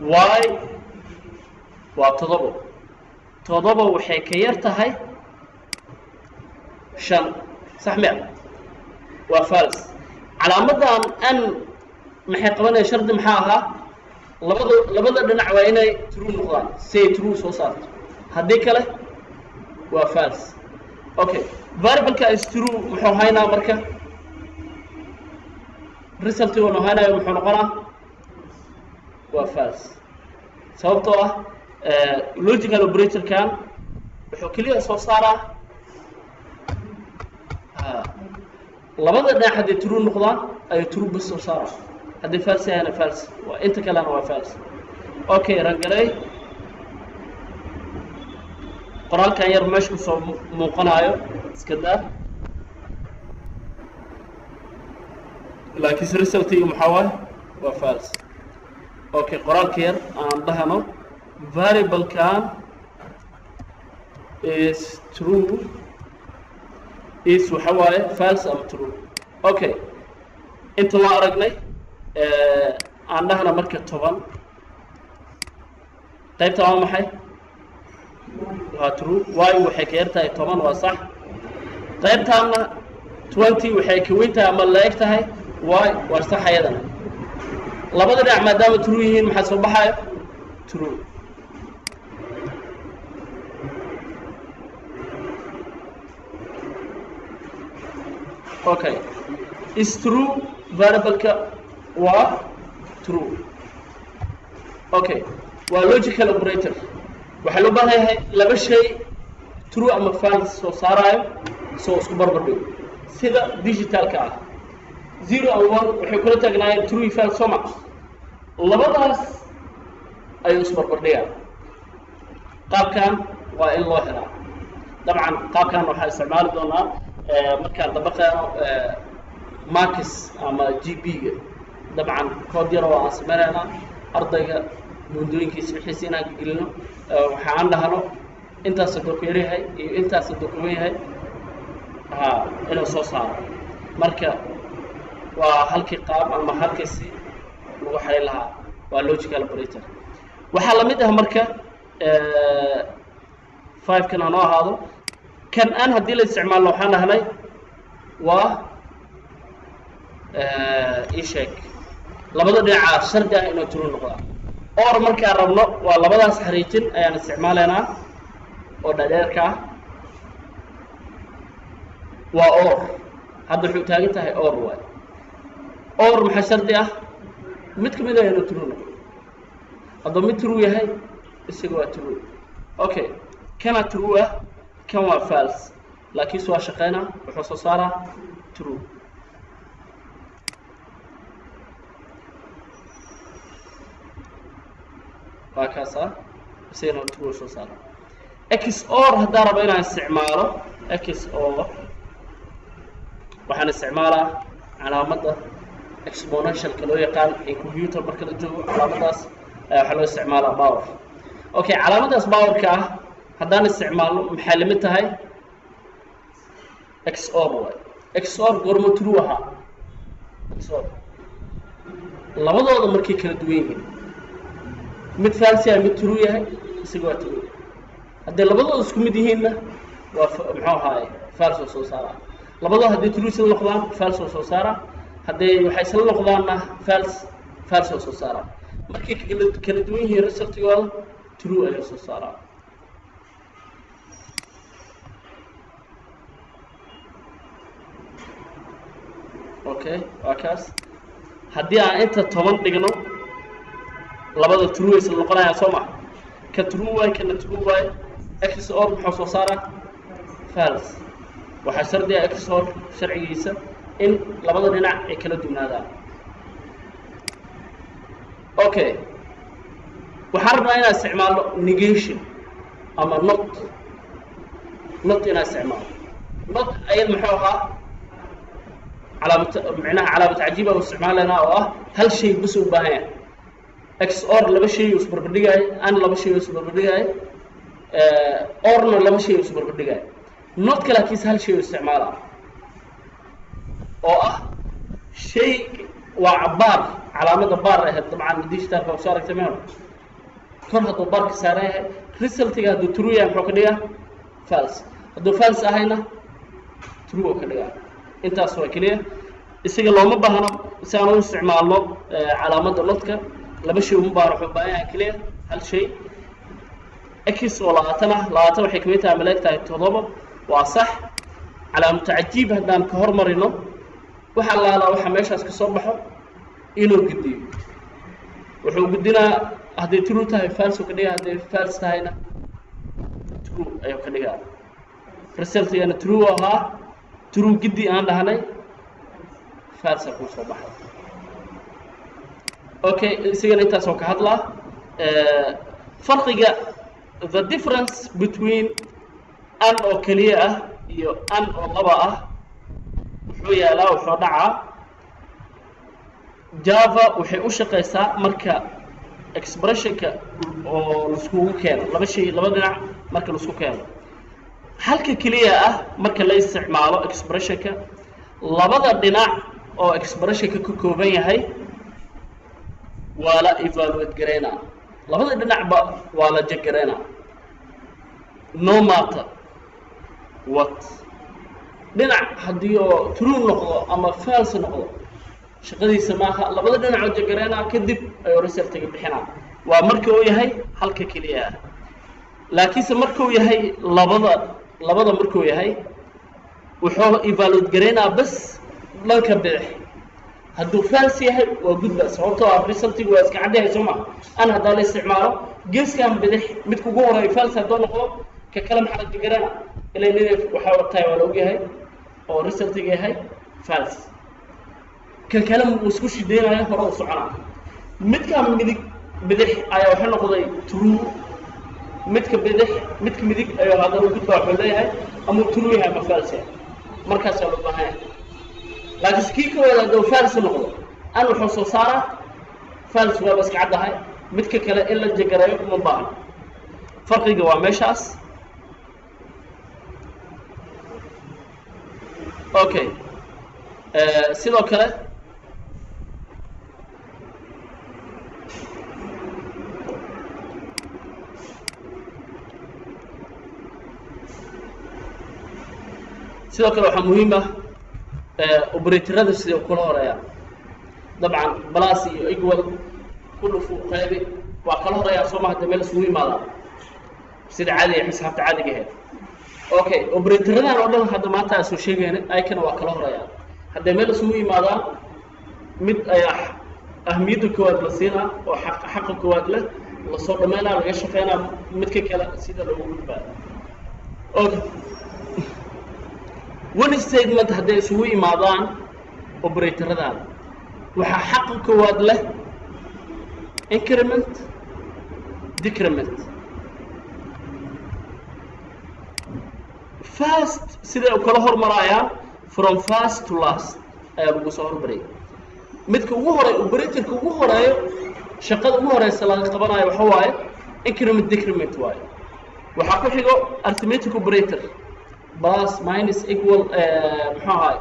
y waa 7 waxay ka yar tahay 5 sax ma waa false calaamadan an maxay qabanaysaa shardi maxaa ahaa labada dhinac waa inay true noqdaan say true soo saarto haddii kale waa false okay variable-ka is true muxuu haynaa marka result uu haynayo muxuu noqonaa waa false sababtoo ah logical operator-kan wuxuu keliya soo saaraa labada dhinac haddii true noqdaan ayuu true bas soo saaraa haddii false yahayna false waa inta kalena waa false okay rangaray qoraalkan yar meesha ku soo muuqanayo iska daa laakiin result-igu maxaa waaye waa false okay qoraalka yar aan dhahano variable-kan is true is waxa waaye false ama true okay inta waa aragnay aan dhahna marka 10 qaybta waa maxay waa true y waxay ka yartahay 10 waa sax qaybtaana 20 waxay ka weyn tahay ama la eg tahay y waa sax ayadana labada dhinac maadaama true yihiin maxaa soo baxaya true okay is true variable-ka waa true okay waa logical operator waxaa loo baahan yahay laba shay true ama false soo saarayo soo isku barbar dhigo sida digitalka ah 0 and 1 waxay kula taagnaayeen true iyo false soma labadaas ayuu isku barbar dhigaa qaabkan waa in loo helaa dabcan qaabkan waxaa isticmaali doonaa markaan dabaqayno marks ama GB-ga dabcan kood yar oo aan sameynayna ardayga mundooyinkiisa wixiisa inaan gelino waxaan dhahno intaas haduu ku yaryahay iyo intaas haduu ku yahay inuu soo saaro marka waa halkii qaab ama halkiisi lagu xalin lahaa waa logical operator waxaa la mid ah marka 5 kan aan ahaado kan aan haddii la isticmaalo waxaan dhahnay waa isheeg labada dhinac shardi ah inuu true noqdo or markaan rabno waa labadaas xariijin ayaan isticmaalaynaa oo dhaadheerka ah waa or hadda wuxuu taagan tahay or waay or maxaa shardi ah mid ka mid ah inuu true noqdo hadduu mid true yahay isaga waa true okay kana true ah kan waa false laakiin waa shaqeynaa wuxuu soo saaraa true وهكذا يصير true شو صار XOR هذا ربنا استعماله XOR وحنا استعماله على مدى exponential كلو يقال الكمبيوتر مركز الجو على مدى حلو استعماله باور اوكي على مدى باور كا هذا استعماله محلمتها هاي XOR XOR قرمو true ها XOR labadooda markay kala duwan yihiin mid false ah mid true yahay isaga waa true haddii labadooda isku mid yihiinna waa muxuu ahaay false soo saara labadooda haddii true isla noqdaan false soo saara haddii waxay isla noqdaanna false soo saara markay kala duwan yihiin resultigooda true ayuu soo saara okay waa kaas haddii aan inta 10 dhigno labada true isla noqonaya soma ka true way kana true way XOR muxuu soo saaraa false waxa shardi ah XOR sharcigiisa in labada dhinac ay kala duwanaadaan okay waxaan rabnaa inaan isticmaalo negation ama not inaan isticmaalo not ayad muxuu ahaa معناها علامة عجيبة واستعمالنا هل شيء بس وباهي XOR لما شيء يصبر بدقاي أنا لما شيء يصبر بدقاي OR لما شيء يصبر بدقاي not كلا كيس هل شيء استعمالها شيء وعبار علامة بار طبعا ديش تعرف وصارك تمام كون هذا بار كساره result هذا true يعني حكدية false هذا false هنا true كدية انت سوى كليه isaga looma baahna si aan u isticmaalno calaamada lodka laba shay uma baahna wuxuu baahan yahay kaliya hal shay x oo 20 waxay ka mid tahay malaa'igta 7 waa sax calaamada cajiib hadaan ka hormarino waxa la waxa meeshaas ka soo baxo inuu gidiyo wuxuu gudinaa haddii true tahay false ka dhigaa haddii false tahayna true ayuu ka dhigaa resultigana true ahaa true gidi aan dhahnay false ku soo baxay okay isiga inta soo ka hadla farqiga the difference between an oo kaliya ah iyo an oo laba ah wuxuu yaalaa wuxuu dhacaa java waxay u shaqeysaa marka expressionka oo la isku keeno laba shay laba dhinac marka la isku keeno halka kaliya ah marka la isticmaalo expressionka labada dhinac oo expressionka ka kooban yahay waa la evaluate gareena labada dhinacba waa la jagareena no matter what dhinac haddii oo true noqdo ama false noqdo shaqadiisa maaha labada dhinac oo jagareena kadib ay resultiga bixinaa waa marka uu yahay halka kaliya ah laakiinse marka uu yahay labada marka uu yahay wuxuu evaluate gareena bas dhanka bidix hadduu false yahay waa gudba sababtoo ah resultiga waa iska caddahay soo ma aan haddaan la isticmaalo geeskan bidix midka ugu horeeya false hadduu noqdo ka kale maxaa la jigarana ilaa inay waxaa waqtiga waa la ogyahay oo resultiga yahay false ka kale uu isku shideynaya hore u soconaa midkan bidix ayaa waxa noqday true midka midig ayaa hadda u gudbaa wuxuu leeyahay ama true yahay ama false markaas loo baahan yahay laakiin kii koowaad hadduu false noqdo aan wuxuu soo saaraa false waa bas caddahay midka kale in la jagarayo uma baahna farqiga waa meeshaas okay sidoo kale waxaa muhiim ah operatorada sidoo kula horeeya dabcan balaas iyo equal kullu fuuq qaybi waa kala horeeya soo ma hadda meel isugu yimaadaan sida caadiga xisaabta caadiga ahayd okay operatoradan oo dhan hadda maanta aan soo sheegayna aykana waa kala horeeya hadda meel isugu yimaadaan mid ayaa ahmiyadda koowaad la siinaa oo xaqa koowaad leh la soo dhameynaa laga shaqeynaa midka kale sida loogu gudbaa okay one statement hadday isugu yimaadaan operatoradan waxaa xaqa koowaad leh increment decrement fast siday u kala hormarayaan from fast to last ayaa lagu soo hormariyay midka ugu horeeya operatorka ugu horeeyo shaqada ugu horeysa laga qabanayo waxa waaye increment decrement waaye waxaa ku xigo arithmetic operator plus minus equal muxuu ahaay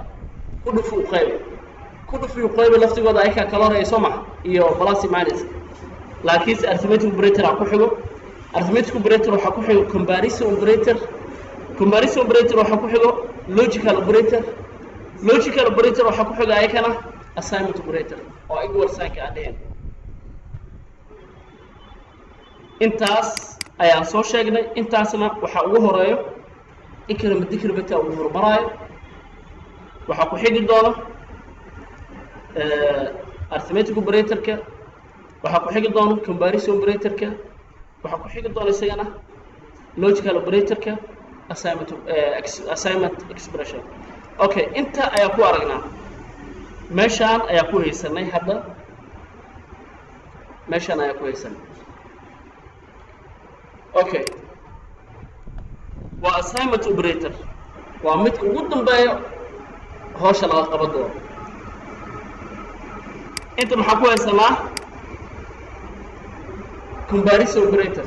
ku dhufu qayb laftigooda ay ka kala horeeyo soo ma iyo plus minus laakiin arithmetic operator ku xigo arithmetic operator waxa ku xigo comparison operator waxa ku xigo logical operator waxa ku xigo ayakana assignment operator oo equal sign ka adeen intaas ayaan soo sheegnay intaasna waxa ugu horeeyo increment decrement ugu hormaraayo waxa ku xigi doona arithmetic operator-ka waxa ku xigi doona comparison operator-ka waxa ku xigi doona isagana logical operator-ka assignment expression okay inta ayaa ku aragnaa meeshaan ayaa ku haysanay hadda okay waa assignment operator waa midka ugu dambeeyo hawsha laga qaban doono inta maxaa ku haysanaa comparison operator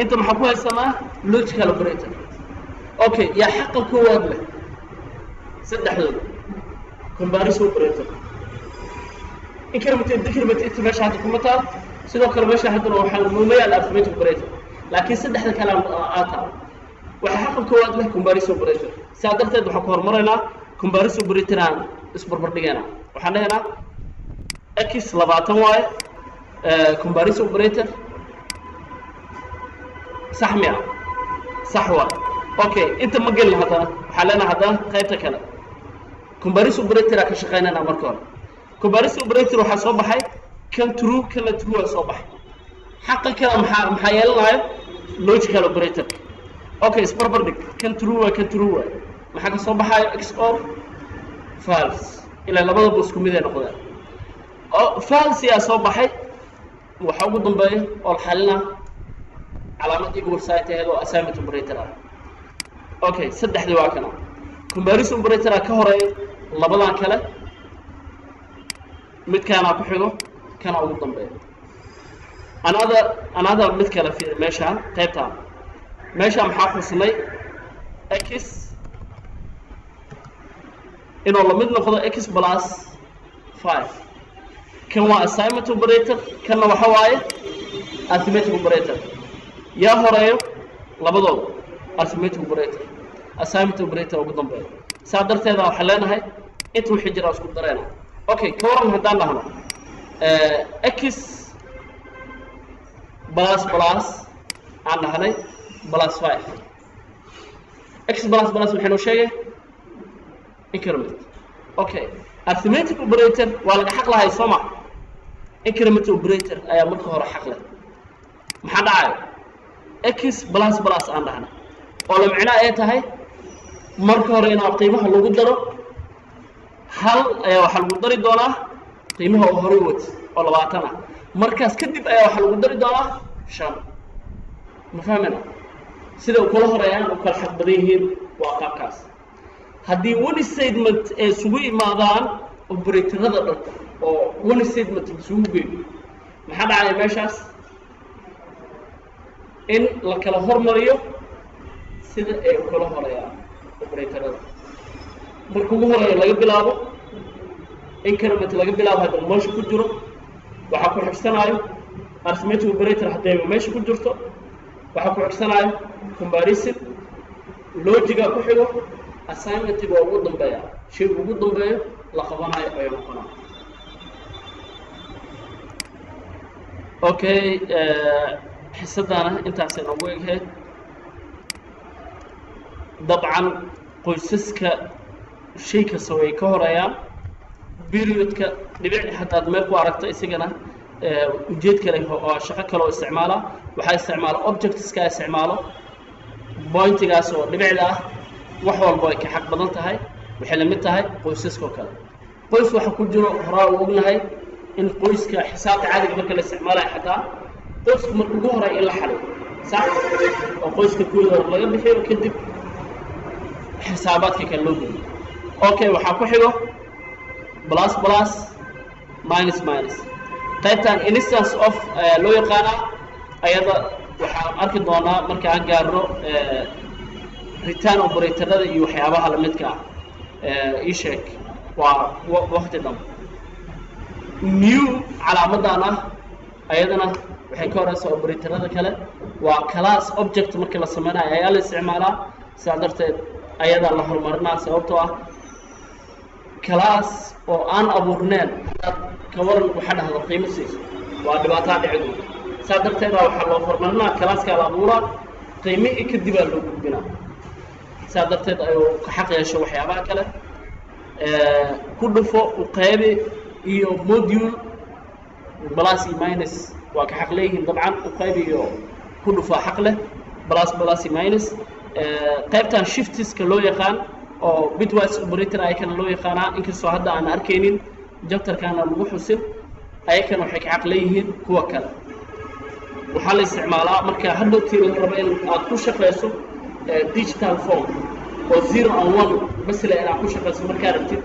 inta maxaa ku haysanaa logical operator okay yaa xaqa koowaad leh saddexdooda comparison operator increment decrement inta meesha hadda kuma taal sidoo kale meesha haddana waxaa muumayaa arithmetic operator laakiin saddexda kale aata waxa xaqa koowaad leh comparison operator saa darteed waxaan ku hormaraynaa comparison operator aan isbarbar dhigayna waxaan leeyahay x 20 waaye comparison operator صح مية صح واحد اوكي انت ما قلنا هذا حلنا هذا قيبته كلا comparison operator كشقينا انا marka hore comparison operator waxa soo baxay kan true kala true soo baxay xaqa kala maxaa yeelanayo logical operator okay isbarbar dhig kan true maxaa ka soo baxay xor false ila labadaba isku mid ay noqdaan oo false yaa soo baxay waxa ugu dambeeyo oo xalina علامة equal sign تهدو assignment operator okay سدح دوا كنا comparison operator كهري لبضان كلا مد كان أبحثه كان أول ضمبه another مد كلا في ماشى قيبتها ماشى محافظ لي x إنه لما مد ناخذ x plus 5 كان هو assignment operator كان هو حواي arithmetic operator يا هرايو لبضو arithmetic operator assignment operator ugu dambeeyo saadarteeda waxa leenahay inta wixii jira isku dareena okay kooran hadaan lahno x plus aan nahnay plus 5 x plus waxay noo sheegay increment okay arithmetic operator waa laga xaq lahay soma increment operator ayaa marka hore xaq leh maxaa dhacay x plus plus aan dhahna oo la macnaa ay tahay marka hore in qiimaha lagu daro hal ayaa waxa lagu dari doonaa qiimaha oo hore wad oo 20 ah markaas kadib ayaa waxa lagu dari doonaa 5 ma fahmina sida uu kala horeeyaan oo kala xaq badan yihiin waa qaabkaas haddii one statement ay isugu imaadaan operatorada dhan oo one statement isugu geeyo maxaa dhacaya meeshaas in la kala hormariyo sida ay kala horeeyaan operatorada marka ugu horeeya laga bilaabo increment laga bilaabo hadda meesha ku jiro waxa ku xigsanaayo arithmetic operator hadday meesha ku jirto waxa ku xigsanaayo comparison logic ku xigo assignment waa ugu dambeeya shay ugu dambeeyo la qabanayo ay noqonaa okay حسدنا انت عشان اوجه طبعا qoysaska shay ka soo ay ka horeeyaan periodka dhibic hataa meel ku aragto isagana ujeed kale oo shaqo kale oo isticmaala waxa isticmaala objects ka isticmaalo pointigaas oo dhibicda ah wax walba ay ka xaq badan tahay waxay la mid tahay qoysaska kale qoys waxa ku jiro horaa u ognahay in qoyska xisaabta caadiga marka la isticmaalayo xataa qoyska marka ugu horeeya la xalay sax oo qoyska kooda laga bixiyo kadib حساباتك كاللوجو اوكي waxaa ku xigo plus plus minus minus qaybtan instance of loo yaqaan ayada waxa arki doonaa marka aan gaarno return operatorada iyo waxyaabaha la midka ah sheeg waa waqti dhan new calaamadana ayadana waxay ka horeysaa operatorada kale waa class object marka la sameeyo ayaa la isticmaalaa saadarteed ayada la hormarinaa sababtoo ah class oo aan abuurneen ka waran waxa dhahdo qiimo siiso waa dhibaato dhicido saadarteed waxa loo hormarinaa classka la abuuraa qiimo kadib loo gudbinaa saadarteed ayuu ka xaq yeesho waxyaabaha kale ku dhufo u qaybi iyo module plus minus waa ka xaq leeyihiin dabcan u qaybi iyo ku dhufo xaq leh plus minus qaybtan shiftiska loo yaqaan oo bitwise operator ay kana loo yaqaanaa inkastoo hadda aan arkaynin jabtarkana lagu xusin ayakana waxay ka xaq leeyihiin kuwa kale waxaa la isticmaalaa marka hadda tii la rabo in aad ku shaqeyso digital form oo 0 and 1 bas la inaad ku shaqeyso markaa rabtid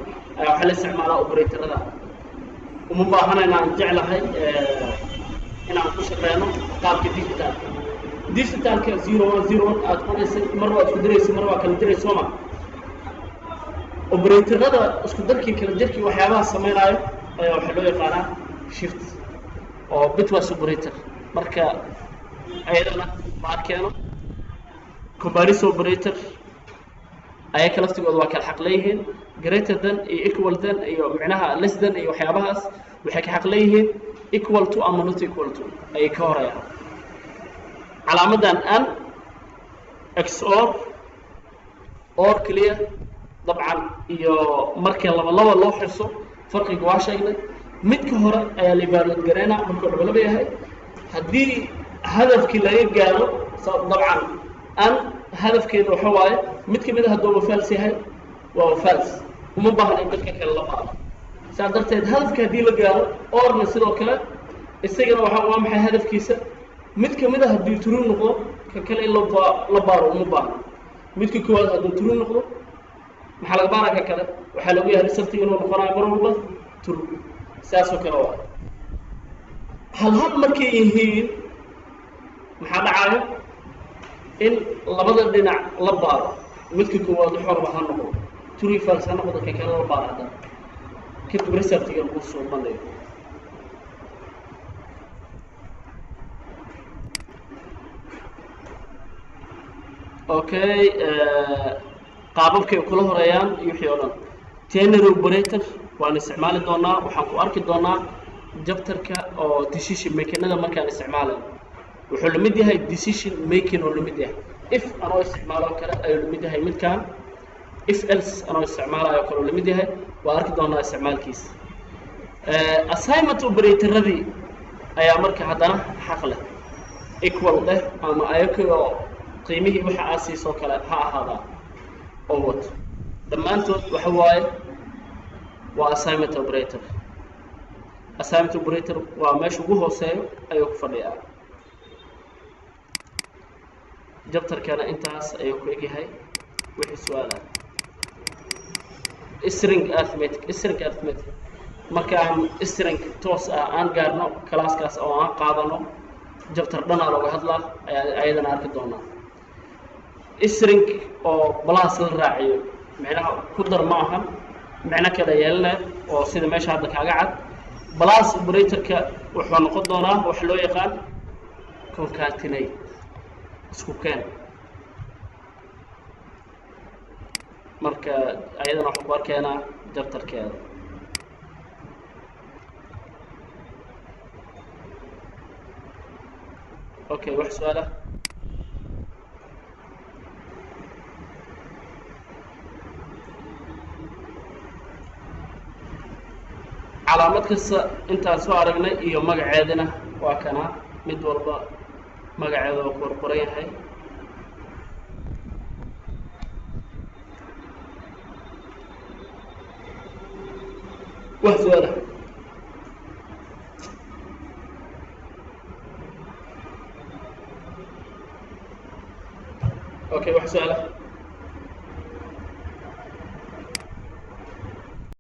waxaa la isticmaalaa operatorada uma baahana inaan jeclahay inaan ku shaqeyno qaabka digital digital ka 0101 aad qoraysay mar waa isku diraysay mar waa kala diraysay soma operatorada isku darkii kala jirkii waxyaabaha sameeynaayo ayaa waxa loo yaqaanaa shift oo bitwise operator marka ayadana ma keeno comparison operator ay kala laftigooda waa kala xaq leeyihiin greater than iyo equal than iyo macnaha less than iyo waxyaabahaas waxay ka xaq leeyihiin equal to ama not equal to ay ka horeeyaan علامة أن XOR OR clear طبعا يو مركز لما لو حسوا فرق جواشينا مد كهرة اللي بارد جرينا مركز ولا بيها هدي هدف كلا يجارو طبعا أن هدف كده حواي مد كده هدو فالس هاي وفالس ومبهر إن بدك كلا بعض سأدرت هدف كدي لجارو OR نسيره كلا السجن وحوا محي هدف كيسة mid kamid ah hadii true noqdo ka kale la baaro uma baahna midka koowaad hadii true noqdo waxa laga baaraa ka kale waxa lagu yahay result-iga inuu noqonayo mar walba true saasoo kale waa hal markay yihiin maxaa dhacayo in labada dhinac la baaro midka koowaad wuxuu rabaa ha noqdo true false ha noqdo ka kale la baaro hadda kadib result-iga uu soo bandhigo اوكي قابلك كل هريان يحيولن تينر اوبريتور وان استعمال دونا waxaan ku arki doonaa jabtarka oo decision making markaan isticmaalo wuxuu la mid yahay decision making oo la mid yahay if ana isticmaalo kale ay la mid yahay midkaan if else ana isticmaalayo kale la mid yahay waa arki doonaa isticmaalkiisa assignment operatoradi ayaa marka hadana xaq leh equal dheh ama ayakoo qiimihii waxa aad siisoo kale ha ahaadaa oo wato dhammaantood waxa waaye waa assignment operator. assignment operator waa meesha ugu hooseeyo ayuu ku fadhiyaa. jabtarkana intaas ayuu ku egyahay. wixii su-aala string arithmetic marka aan string toos ah aan gaarno kalaaskaas oo aan qaadano jabtar dhanaa looga hadlaa ayadana arki doonaa. string oo plus la raaciyo macnaha ku dar ma ahan macno kale yeelana oo sida meesha hadda kaaga cad. plus operatorka wuxuu noqon doonaa wax loo yaqaan concatenate isku keen. marka ayadana waxaan ku arkeenaa jabtarkeeda. okay wax su-aala calaamad kasta intaan soo aragnay iyo magaceedana waa kana mid walba magaceeda oo ku qoran yahay. wax su-aala okay wax su-aala